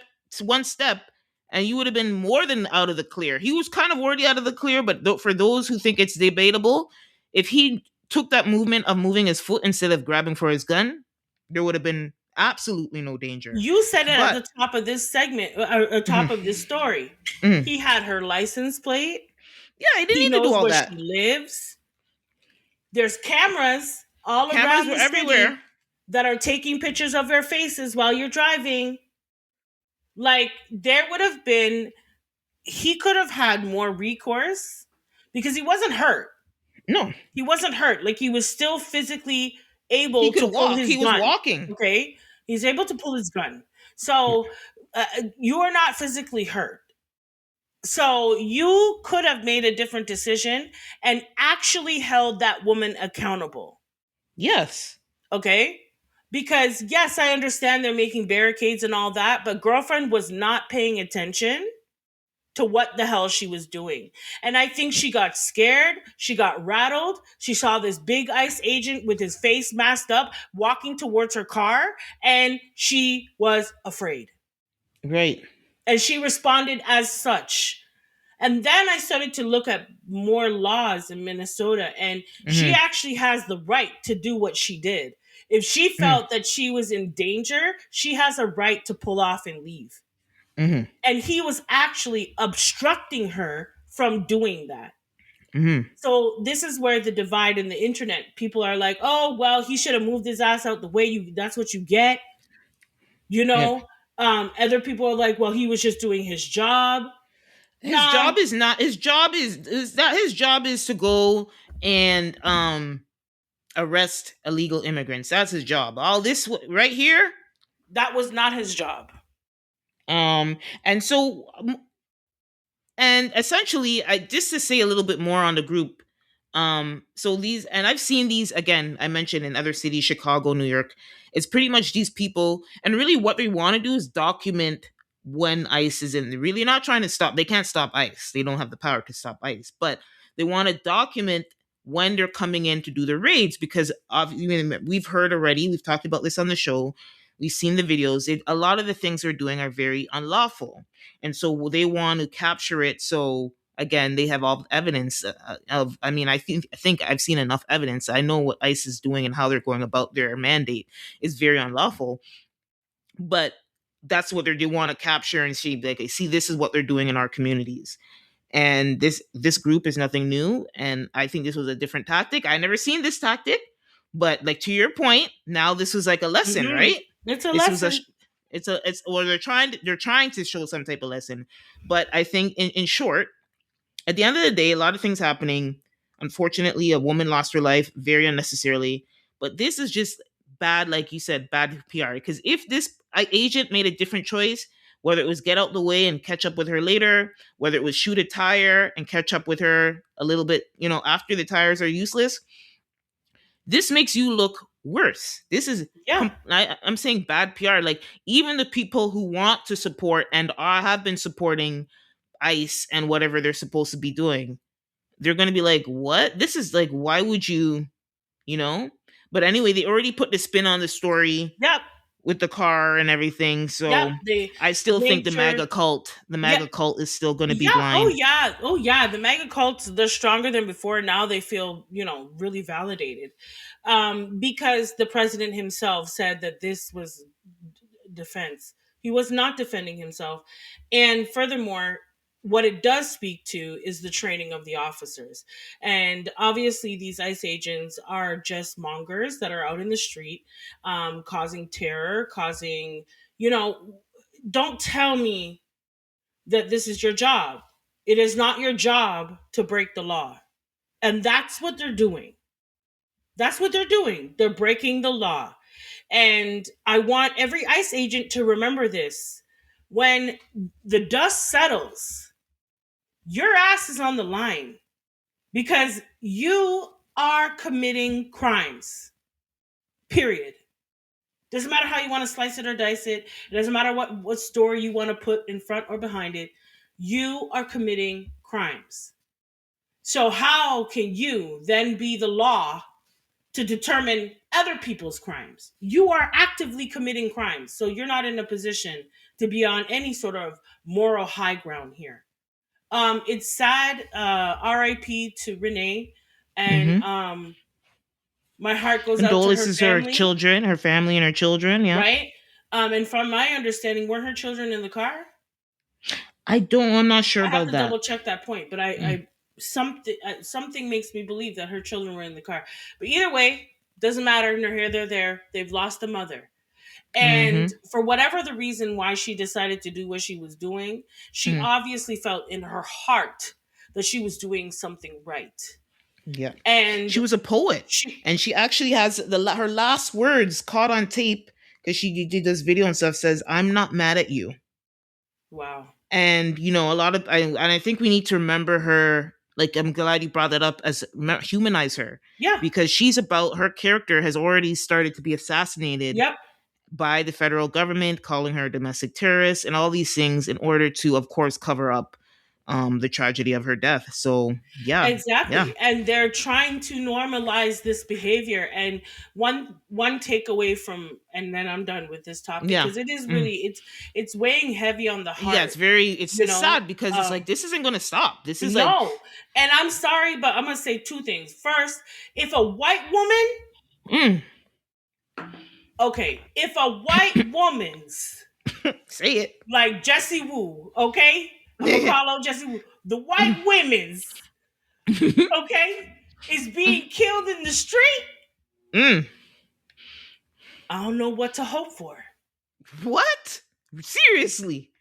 and you would have been more than out of the clear. He was kind of already out of the clear, but for those who think it's debatable, if he took that movement of moving his foot instead of grabbing for his gun, there would have been absolutely no danger. You said it at But the top of this segment, top of this mhm, story. mhm. He had her license plate. Yeah, he didn't He need to do knows all where she that. lives. There's cameras all Cameras around were the city everywhere. that are taking pictures of your faces while you're driving. Like, there would have been, he could have had more recourse because he wasn't hurt. No. He wasn't hurt. Like, he was still physically He able could to pull walk. his He was gun. walking. Okay, he's able to pull his gun. So you are not physically hurt. So you could have made a different decision and actually held that woman accountable. Yes. Okay? Because yes, I understand they're making barricades and all that, but girlfriend was not paying attention to what the hell she was doing. And I think she got scared, she got rattled, she saw this big ICE agent with his face masked up walking towards her car, and she was afraid. Right. And she responded as such. And then I started to look at more laws in Minnesota, and she Mm-hmm. actually has the right to do what she did. If she Mm-hmm. felt that she was in danger, she has a right to pull off and leave. Mm-hmm. And he was actually obstructing her from doing that. Mm-hmm. So this is where the divide in the internet. People are like, "Oh, well, he should have moved his ass out the way. You That's what you get." You Yeah. know. Other people are like, "Well, he was just doing his job." His Nah, job is not. His job is that his job is to go and arrest illegal immigrants. That's his job. All this right here. that was not his job. And so and essentially I just to say a little bit more on the group. So these, and I've seen these again, I mentioned in other cities, Chicago, New York. It's pretty much these people, and really what they want to do is document when ICE is in. They're really not trying to stop. They can't stop ICE. They don't have the power to stop ICE, but they want to document when they're coming in to do the raids, because we've heard already, we've talked about this on the show, we've seen the videos. A lot of the things they're doing are very unlawful, and so they want to capture it. So again, they have all evidence of. I mean, I think I've seen enough evidence. I know what ICE is doing and how they're going about their mandate is very unlawful. But that's what they want to capture and see. Like, see, this is what they're doing in our communities, and this group is nothing new. And I think this was a different tactic. I never seen this tactic, but like to your point, now this was like a lesson, Hmm. right? It's a This was a lesson. it's or they're trying to show some type of lesson. But I think in short, at the end of the day, a lot of things happening. Unfortunately, a woman lost her life very unnecessarily. But this is just bad, like you said, bad PR. Because if this agent made a different choice, whether it was get out the way and catch up with her later, whether it was shoot a tire and catch up with her a little bit, after the tires are useless, this makes you look worse. This is Yeah. I'm saying bad PR. Like, even the people who want to support and have been supporting ICE and whatever they're supposed to be doing, they're going to be like, what? This is like, why would you, you know? But anyway, they already put the spin on the story Yep. with the car and everything. Yep. So They I still think made the sure. Yeah. MAGA cult is still going to be Yeah. Oh blind. yeah. Oh yeah. The mega cults, they're stronger than before. Now they feel, really validated. Because the president himself said that this was defense. He was not defending himself. And furthermore, what it does speak to is the training of the officers. And obviously, these ICE agents are just mongers that are out in the street, causing terror, you know, don't tell me that this is your job. It is not your job to break the law. And that's what they're doing. That's what they're doing. They're breaking the law. And I want every ICE agent to remember this. When the dust settles, your ass is on the line because you are committing crimes. Period. Doesn't matter how you want to slice it or dice it. It doesn't matter what story you want to put in front or behind it. You are committing crimes. So how can you then be the law to determine other people's crimes? You are actively committing crimes. So you're not in a position to be on any sort of moral high ground here. It's sad. RIP to Renee. And Mm-hmm. my heart goes out to her Condolences to family, her family and her children. Yeah. right? And from my understanding, were her children in the car? I'm not sure I have about to that. double check that point, but Mm. something makes me believe that her children were in the car. But either way, doesn't matter. Nor here, they're there. They've lost a mother. And Mm-hmm. for whatever the reason why she decided to do what she was doing, she Mm. obviously felt in her heart that she was doing something right. Yeah. She And was a poet, she, and she actually has her last words caught on tape because she did this video and stuff. Says, "I'm not mad at you." wow. And a lot of and I think we need to remember her. Like, I'm glad you brought that up, as humanize her, Yeah. because she's about her character has already started to be assassinated Yep. by the federal government, calling her a domestic terrorist and all these things in order to, of course, cover up the tragedy of her death. So yeah, yeah, Exactly. And they're trying to normalize this behavior. And one takeaway from, and then I'm done with this topic, yeah. because it is Mm. really, it's weighing heavy on the Yeah, heart, it's very it's, you it's know. sad because it's Um like this isn't going to stop. This is like, no. And I'm sorry, but I'm gonna say two things. First, if a white woman, mm, okay, if a white woman's say it. like Jessie Woo, okay? I'm gonna Mm. call her Jessie Woo. The white women's, okay, is being killed in the street. Mm. I don't know what to hope for. What? Seriously?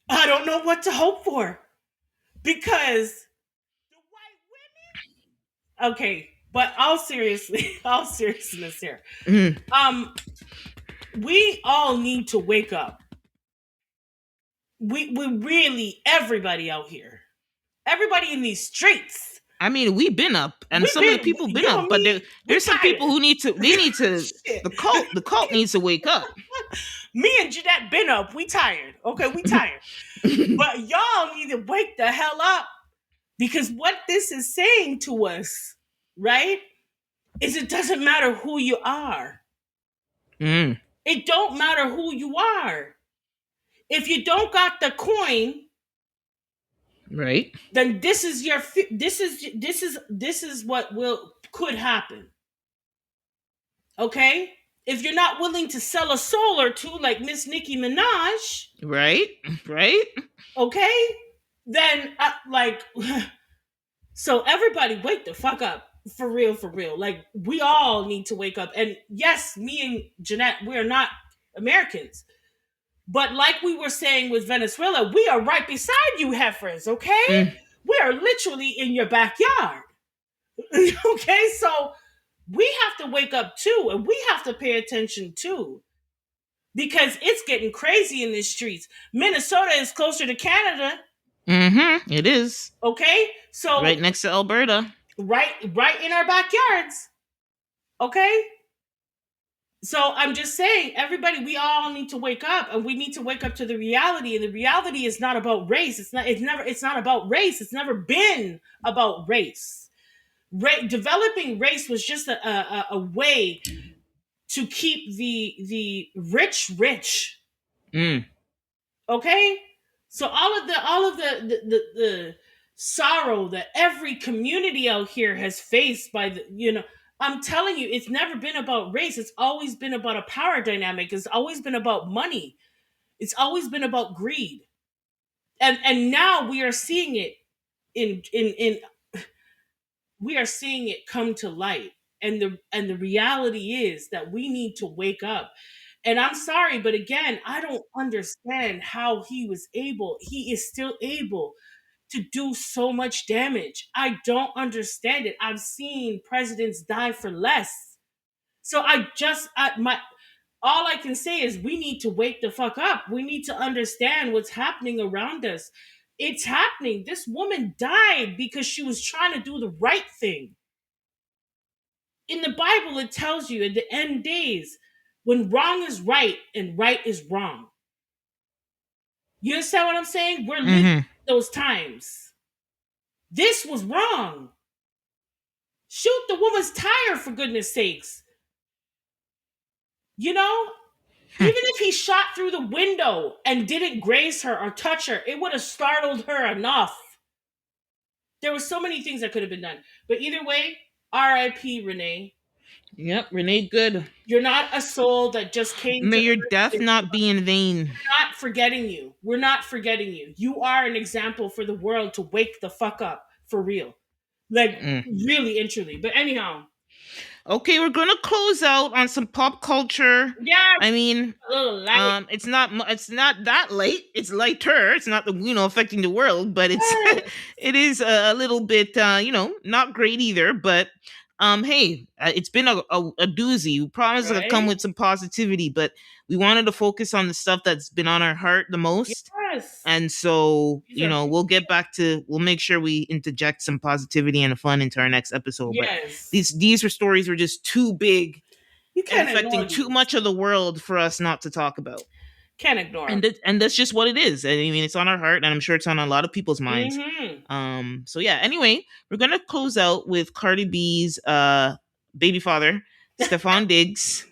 I don't know what to hope for because the white women. Okay, but all seriously, all seriousness here. Mm. Um, we all need to wake up. We really, everybody out here, everybody in these streets. I mean, we've been up, and We've some of the been, people been you and up, but me, we there's some tired. people who need to. Shit. The cult needs to wake up. Me and Jeanette been up. We tired. Okay, we tired. But y'all need to wake the hell up, because what this is saying to us, right, is it doesn't matter who you are. Mm. It don't matter who you are. If you don't got the coin, Right. then this is your this is what will could happen. Okay? If you're not willing to sell a soul or two like Miss Nicki Minaj, Right. Right. okay? Then like so everybody wake the fuck up. For real, for real. Like, we all need to wake up. And yes, me and Jeanette, we're not Americans. But like we were saying with Venezuela, we are right beside you, heifers, okay? Mm. We are literally in your backyard. Okay, so we have to wake up too, and we have to pay attention too, because it's getting crazy in the streets. Minnesota is closer to Canada, Mm-hmm. It is okay? So right next to Alberta. right in our backyards, okay? So I'm just saying, everybody, we all need to wake up, and we need to wake up to the reality. And the reality is not about race. It's not about race. It's never been about race. Developing race was just a way to keep the rich rich. Mm. Okay? So all of the sorrow that every community out here has faced by I'm telling you, it's never been about race. It's always been about a power dynamic. It's always been about money. It's always been about greed. And now we are seeing it in we are seeing it come to light. And the reality is that we need to wake up. And I'm sorry, but again, I don't understand how he is still able to do so much damage. I don't understand it. I've seen presidents die for less. So my all I can say is we need to wake the fuck up. We need to understand what's happening around us. It's happening. This woman died because she was trying to do the right thing. In the Bible, it tells you at the end days, when wrong is right and right is wrong. You understand what I'm saying? We're living Mm-hmm. those times. This was wrong. Shoot the woman's tire, for goodness sakes. You know, even if he shot through the window and didn't graze her or touch her, it would have startled her enough. There were so many things that could have been done. But either way, R.I.P. Renee. Yep. Renee Good. You're not a soul that just came to May your earth death and not be in vain. not forgetting you. We're not forgetting you. You are an example for the world to wake the fuck up, for real. Like, Mm. really and truly. But anyhow. Okay, we're gonna close out on some pop culture. Yes, I mean, a little light. it's not that late. It's lighter. It's not affecting the world, but it's Yes. it is a little bit not great either. But hey, it's been a doozy. We promised to come Right? with some positivity, but we wanted to focus on the stuff that's been on our heart the most. Yes. And so, These are we'll make sure we interject some positivity and fun into our next episode. But yes. these were stories were just too big You and can't affecting ignore too these. much of the world for us not to talk about. Can't ignore And them. and that's just what it is. I mean, it's on our heart, and I'm sure it's on a lot of people's minds. Mm-hmm. So yeah. Anyway, we're gonna close out with Cardi B's baby father, Stefon Diggs.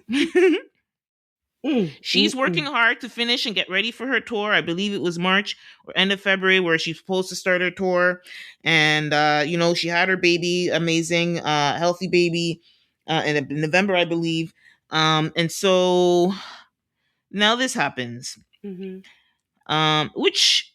Mm, She's mm, working mm. hard to finish and get ready for her tour. I believe it was March or end of February where she's supposed to start her tour. And she had her baby, amazing, healthy baby, in November, I believe. And so now this happens. Mm-hmm. Which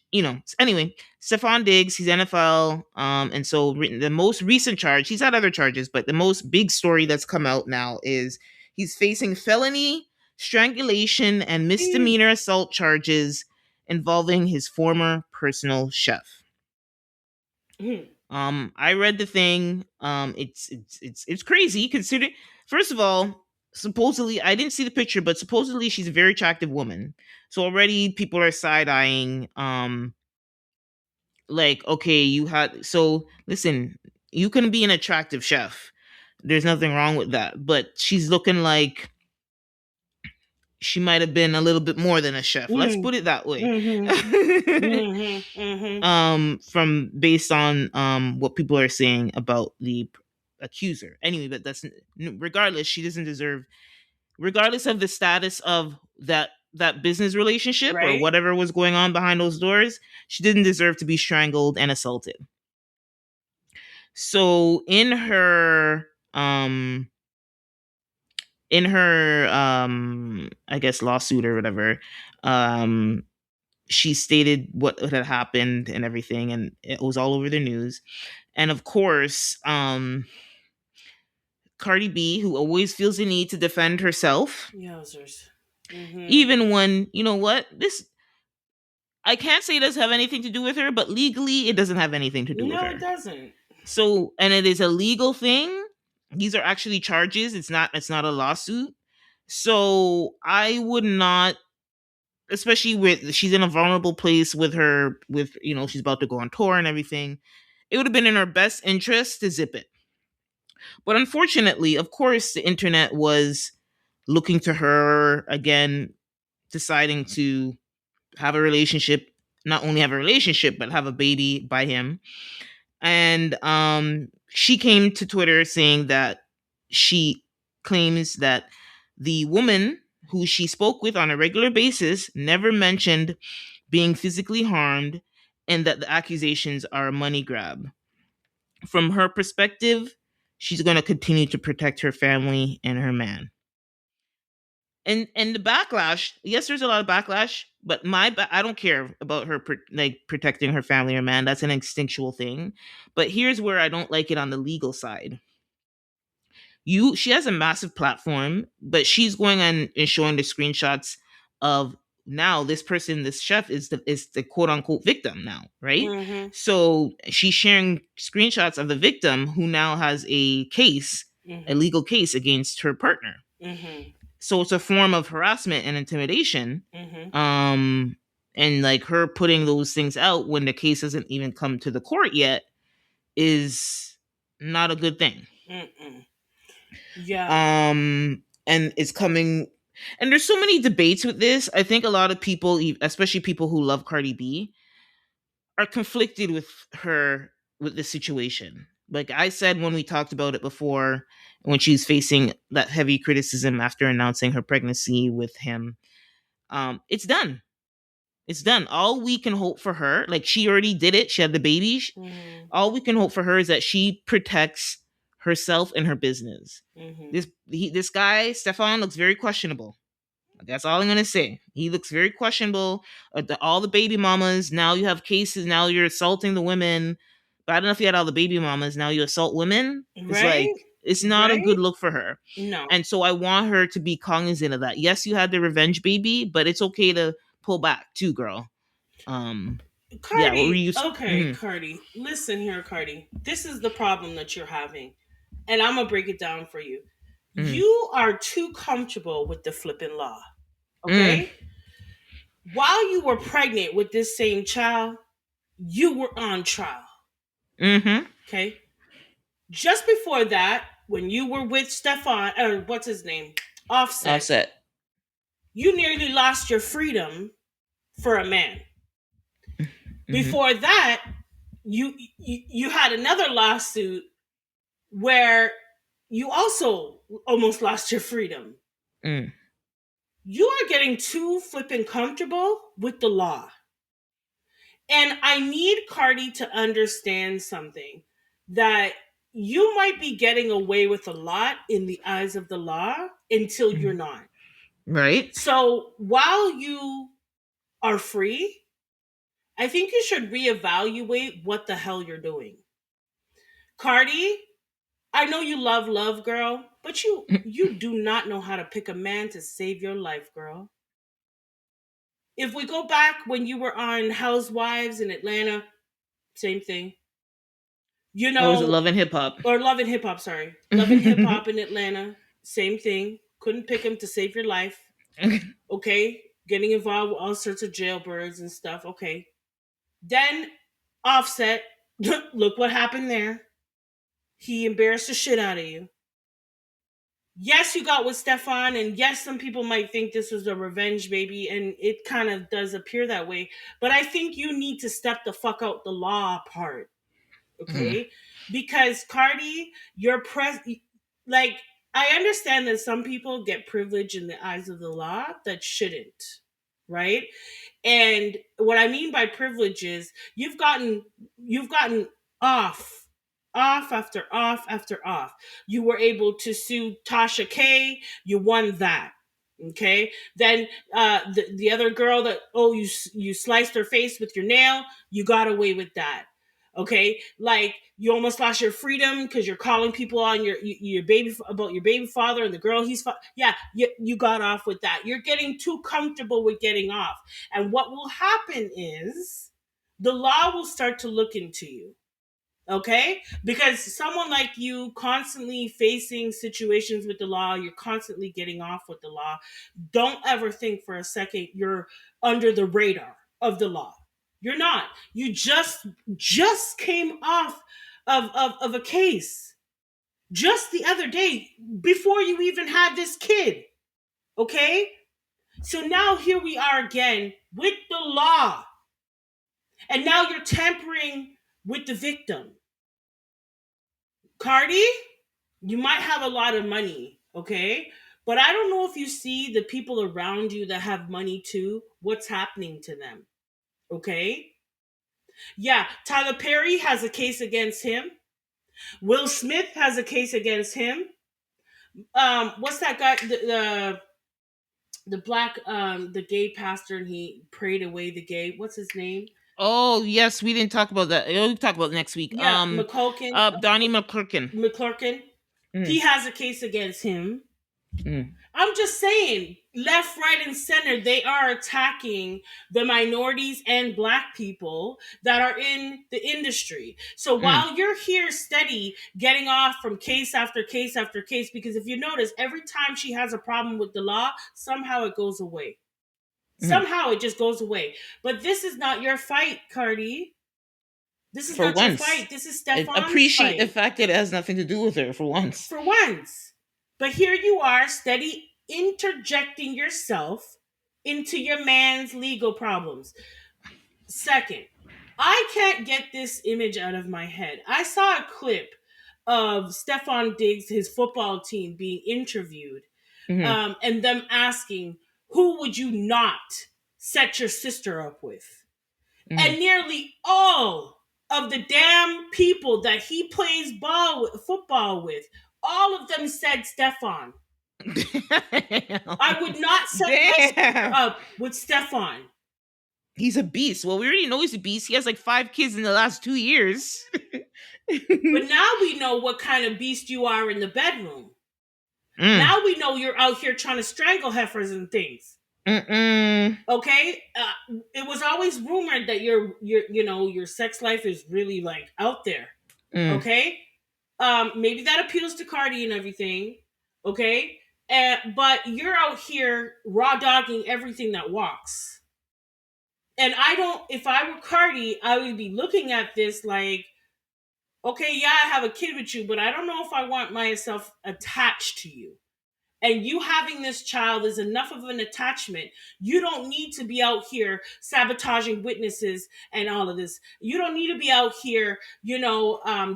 anyway, Stephon Diggs, he's NFL, and so the most recent charge, he's had other charges, but the most big story that's come out now is he's facing felony strangulation and misdemeanor assault charges involving his former personal chef. Mm-hmm. I read the thing. It's crazy considering. First of all, supposedly I didn't see the picture, but supposedly she's a very attractive woman. So already people are side eyeing. Like, okay, you had so listen. You can be an attractive chef. There's nothing wrong with that. But she's looking like she might have been a little bit more than a chef. Let's put it that way. Mm-hmm. Mm-hmm. Mm-hmm. From based on what people are saying about the accuser. Anyway, but that's regardless, she doesn't deserve, regardless of the status of that business relationship or Right? whatever was going on behind those doors, she didn't deserve to be strangled and assaulted. So in her I guess lawsuit or whatever, um she stated what had happened and everything, and it was all over the news. And of course, Cardi B, who always feels the need to defend herself, Yowzers. Mm-hmm. even when, you know what, this, I can't say it does have anything to do with her, but legally it doesn't have anything to do with No, it her. doesn't. So, and it is a legal thing. These are actually charges. It's not a lawsuit. So I would not, especially with, she's in a vulnerable place with her, with, she's about to go on tour and everything. It would have been in her best interest to zip it. But unfortunately, of course, the internet was looking to her again, deciding to have a relationship, not only have a relationship, but have a baby by him. And she came to Twitter saying that she claims that the woman who she spoke with on a regular basis never mentioned being physically harmed, and that the accusations are a money grab. From her perspective, she's going to continue to protect her family and her man. And the backlash, yes, there's a lot of backlash, but I don't care about her protecting her family or man. That's an instinctual thing. But here's where I don't like it on the legal side. She has a massive platform, but she's going on and showing the screenshots of, now this person, this chef is the quote unquote victim now, right? Mm-hmm. So she's sharing screenshots of the victim who now has a Mm-hmm. legal case against her partner. Mm-hmm. So it's a form of harassment and intimidation. Mm-hmm. And like her putting those things out when the case hasn't even come to the court yet is not a good thing. Mm-mm. Yeah. And it's coming, and there's so many debates with this. I think a lot of people, especially people who love Cardi B, are conflicted with her, with the situation. Like I said when we talked about it before, when she's facing that heavy criticism after announcing her pregnancy with him, it's done. It's done. All we can hope for her, like she already did it, she had the baby. Mm-hmm. All we can hope for her is that she protects herself and her business. Mm-hmm. This guy Stefon looks very questionable. That's all I'm gonna say. He looks very questionable. All the baby mamas, now you have cases. Now you're assaulting the women. But I don't know if you had all the baby mamas. Now you assault women. It's like, Right? It's not a good Right? look for her. No. And so I want her to be cognizant of that. Yes, you had the revenge baby, but it's okay to pull back too, girl. Um, yeah, what were Cardi, you? okay, Mm-hmm, Cardi. Listen here, Cardi. This is the problem that you're having. And I'm going to break it down for you. mm-hmm, You are too comfortable with the flipping law. mm, Okay? While you were pregnant with this same child, you were on trial. mm-hmm. Okay? Just before that, when you were with Stefon, or what's his name? Offset, Offset. you nearly lost your freedom for a man. Mm-hmm, Before that, you had another lawsuit where you also almost lost your freedom. mm, You are getting too flippin' comfortable with the law. And I need Cardi to understand something, that you might be getting away with a lot in the eyes of the law until you're mm. not. Right. So while you are free, I think you should reevaluate what the hell you're doing. Cardi, I know you love girl, but you do not know how to pick a man to save your life, girl. If we go back when you were on Housewives in Atlanta, same thing. You Or was it know, Love and Hip Hop? or Love and Hip Hop, sorry. Love and Hip Hop in Atlanta, same thing. Couldn't pick him to save your life. Okay. Getting involved with all sorts of jailbirds and stuff. Okay. Then Offset, look what happened there. He embarrassed the shit out of you. Yes, you got with Stefon, and yes, some people might think this was a revenge baby, and it kind of does appear that way. But I think you need to step the fuck out the law part, Mm, okay? Because Cardi, like, I understand that some people get privilege in the eyes of the law that shouldn't, right? And what I mean by privilege is you've gotten off, off after off after off. You were able to sue Tasha K. You won that. Okay. Then the other girl that, oh, you sliced her face with your nail. You got away with that. Okay, like you almost lost your freedom because you're calling people on your baby, about your baby father and the girl yeah, you got off with that. You're getting too comfortable with getting off. And what will happen is the law will start to look into you. Okay? Because someone like you constantly facing situations with the law, you're constantly getting off with the law. Don't ever think for a second you're under the radar of the law. You're not. You just came off of a case just the other day before you even had this kid. Okay? So now here we are again with the law. And now you're tampering with the victim. Cardi, you might have a lot of money, okay? But I don't know if you see the people around you that have money too, what's happening to them, okay? Yeah, Tyler Perry has a case against him. Will Smith has a case against him. What's that guy? The black the gay pastor, and he prayed away the gay. What's his name? oh yes, we didn't talk about that. We'll talk about it next week. Yeah, McCulkin, Donnie McClurkin. McClurkin. He Mm, has a case against him. mm, I'm just saying, left, right, and center, they are attacking the minorities and black people that are in the industry. So mm, while you're here steady, getting off from case after case after case, because if you notice, every time she has a problem with the law, somehow it goes away. mm. Somehow it just goes away. But this is not your fight, Cardi. This is For not your once, fight. This is I Stefon's appreciate the fight. fact that it has nothing to do with her. For once. For once. But here you are, steady interjecting yourself into your man's legal problems. Second, I can't get this image out of my head. I saw a clip of Stefon Diggs, his football team, being interviewed, Hmm. and them asking, who would you not set your sister up with? Hmm. And nearly all of the damn people that he plays football with, all of them said Stefon. I would not set my sister Damn. up with Stefon. He's a beast. Well, we already know he's a beast. He has like 5 kids in the last 2 years. But now we know what kind of beast you are in the bedroom. Mm. Now we know you're out here trying to strangle heifers and things. Mm-mm. Okay, it was always rumored that your sex life is really like out there. Mm. Okay, maybe that appeals to Cardi and everything. Okay, but you're out here raw dogging everything that walks. And I don't. If I were Cardi, I would be looking at this like, okay, yeah, I have a kid with you, but I don't know if I want myself attached to you. And you having this child is enough of an attachment. You don't need to be out here sabotaging witnesses and all of this. You don't need to be out here,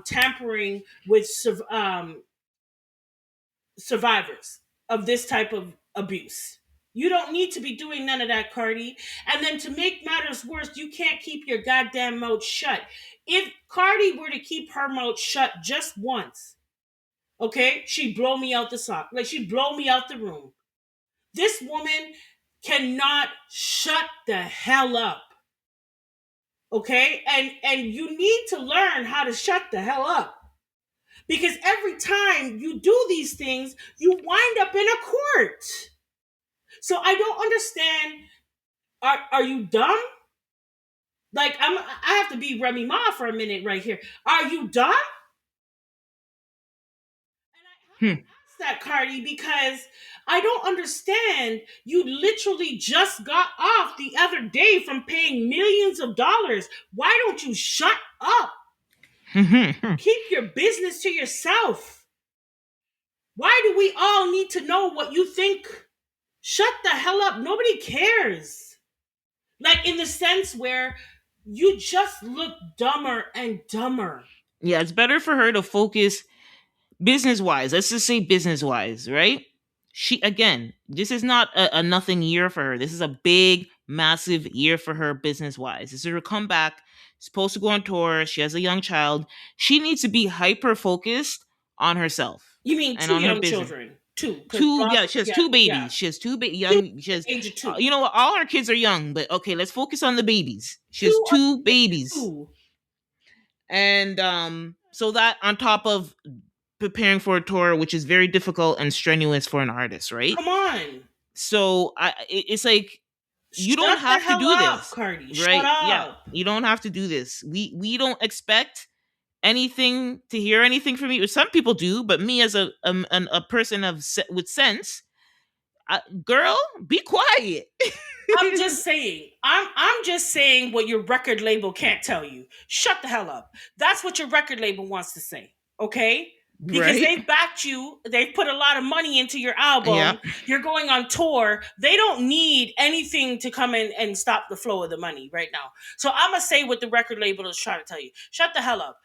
tampering with survivors of this type of abuse. You don't need to be doing none of that, Cardi. And then to make matters worse, you can't keep your goddamn mouth shut. If Cardi were to keep her mouth shut just once, okay, she'd blow me out the sock. Like she'd blow me out the room. This woman cannot shut the hell up. Okay? And you need to learn how to shut the hell up. Because every time you do these things, you wind up in a court. So I don't understand. Are you dumb? Like I have to be Remy Ma for a minute right here. Are you dumb? And I have Hmm. to ask that, Cardi, because I don't understand. You literally just got off the other day from paying millions of dollars. Why don't you shut up? Keep your business to yourself. Why do we all need to know what you think? Shut the hell up. Nobody cares. Like in the sense where you just look dumber and dumber. Yeah, it's better for her to focus business wise. Let's just say business wise, right? She again, this is not a nothing year for her. This is a big, massive year for her business wise. This is her comeback. Supposed to go on tour. She has a young child. She needs to be hyper focused on herself You mean and two on her young business. children? Two. Because Two, yeah, she has yeah, two yeah. babies. She has two Two young. She has, age of two. you know what? All her kids are young, but okay, let's focus on the babies. She has Two are two babies, two. and so that on top of preparing for a tour, which is very difficult and strenuous for an artist, right? Come on. So it's like you don't Shut the have to hell do up, this, Cardi. Shut right? Yeah, up. you don't have to do this. We don't expect anything to hear anything from you. Some people do, but me as a person with sense, girl, be quiet. I'm just saying. I'm just saying what your record label can't tell you. Shut the hell up. That's what your record label wants to say. Okay? Because Right? they've backed you, they've put a lot of money into your Yeah. album, you're going on tour. They don't need anything to come in and stop the flow of the money right now. So I'm gonna say what the record label is trying to tell you. Shut the hell up.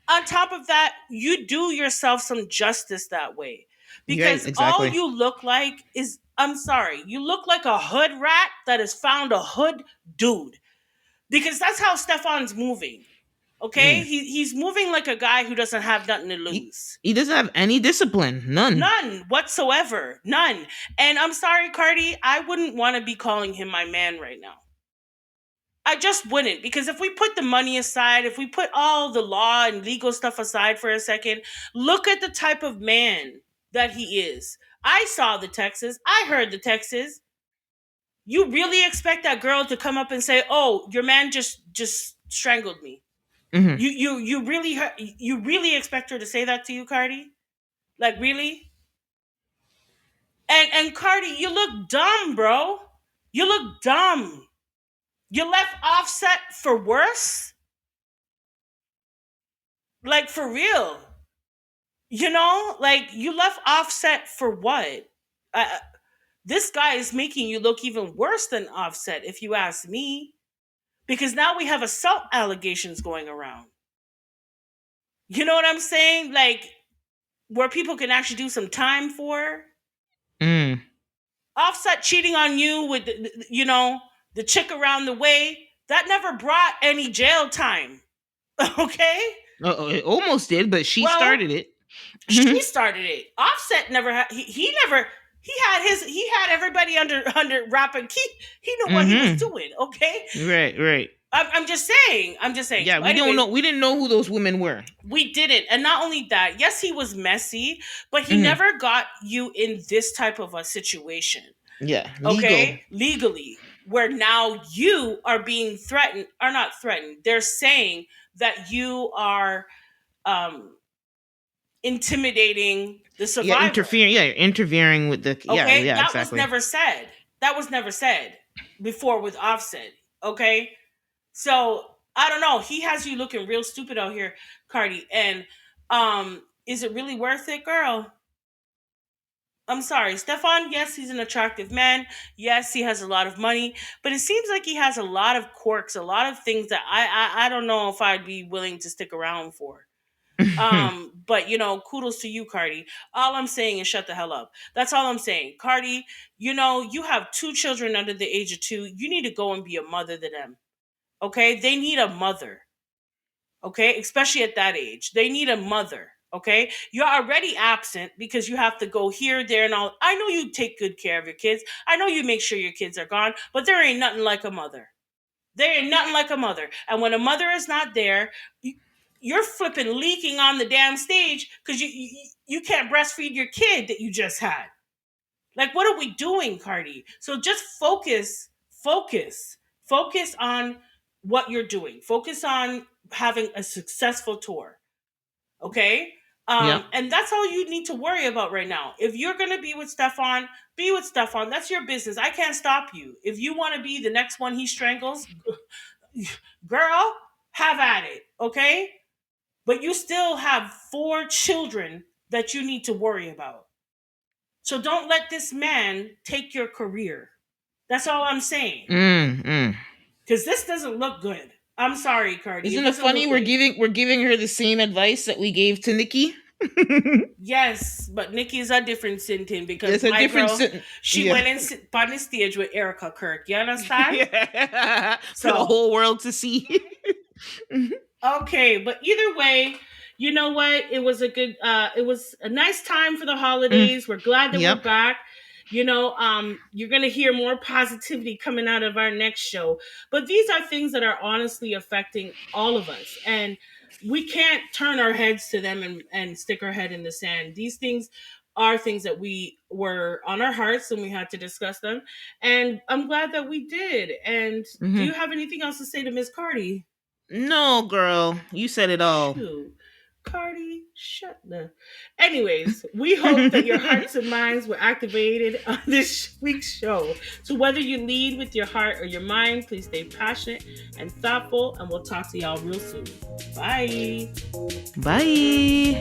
On top of that, you do yourself some justice that way. Right. Because all Exactly. you look like is, I'm sorry, you look like a hood rat that has found a hood dude. Because that's how Stefon's moving. Okay? Mm. He's moving like a guy who doesn't have nothing to He, lose. he doesn't have any discipline. None. None whatsoever. None. And I'm sorry, Cardi, I wouldn't want to be calling him my man right now. I just wouldn't, because if we put the money aside, if we put all the law and legal stuff aside for a second, look at the type of man that he is. I saw the texts. I heard the texts. You really expect that girl to come up and say, "Oh, your man just strangled me." Hmm. You really expect her to say that to you, Cardi? Like really? And Cardi, you look dumb, bro. You look dumb. You left Offset for worse? Like for real. Like you left Offset for what? Uh, this guy is making you look even worse than Offset, if you ask me. Because now we have assault allegations going around. You know what I'm saying? Like where people can actually do some time for. Mm. Offset cheating on you with the chick around the way, that never brought any jail time. Okay? It almost did, but she Well, started it. she started it. Offset never had he never he had everybody under wrap and he knew what he was Hmm. doing, okay? Right. Right. I'm just saying. I'm just saying. Yeah, So, we don't anyways, know. We didn't know who those women were. we didn't. And not only that, yes, he was messy, but he Hmm. never got you in this type of a situation. Yeah, legal. Okay? Legally, where now you are being threatened, are not threatened. They're saying that you are um intimidating the Yeah, survivor. interfering. Yeah, interfering with the. Yeah, Okay? yeah, That was exactly. never said. That was never said before with Offset. Okay? So I don't know. He has you looking real stupid out here, Cardi. And is it really worth it, girl? I'm sorry, Stefan. Yes, he's an attractive man. Yes, he has a lot of money, but it seems like he has a lot of quirks, a lot of things that I don't know if I'd be willing to stick around for. But kudos to you, Cardi. All I'm saying is shut the hell up. That's all I'm saying. Cardi, you have two children under the age of 2. You need to go and be a mother to them. Okay? They need a mother. Okay, especially at that age, they need a mother. Okay, you're already absent because you have to go here, there, and all. I know you take good care of your kids. I know you make sure your kids are gone, but there ain't nothing like a mother. There ain't nothing like a mother. And when a mother is not there, you're flipping leaking on the damn stage because you can't breastfeed your kid that you just had. Like, what are we doing, Cardi? So just focus on what you're doing. Focus on having a successful tour. Okay. Yep. And that's all you need to worry about right now. If you're gonna be with Stefan. That's your business. I can't stop you. If you want to be the next one he strangles, girl, have at it. Okay. But you still have 4 children that you need to worry about. So don't let this man take your career. That's all I'm saying. Mm, mm. Because this doesn't look good. I'm sorry, Cardi. It Isn't it doesn't funny? look We're good. giving her the same advice that we gave to Nikki. Yes, but Nikki's a different Sintin because It's a my different. girl, she Yeah. went and sit on the stage with Erica Kirk. You understand? Yeah. For the So whole world to see. okay, but either way, you know what? It was a nice time for the Mm, holidays. We're glad that we're yep. back. You're gonna hear more positivity coming out of our next show. But these are things that are honestly affecting all of us. And we can't turn our heads to them and stick our head in the sand. These things are things that we were on our hearts and we had to discuss them. And I'm glad that we did. And do Hmm. you have anything else to say to Miss Cardi? No, girl, you said it all. Shoot. Cardi, shut the. Anyways, we hope that your hearts and minds were activated on this week's show. So, whether you lead with your heart or your mind, please stay passionate and thoughtful, and we'll talk to y'all real soon. Bye. Bye.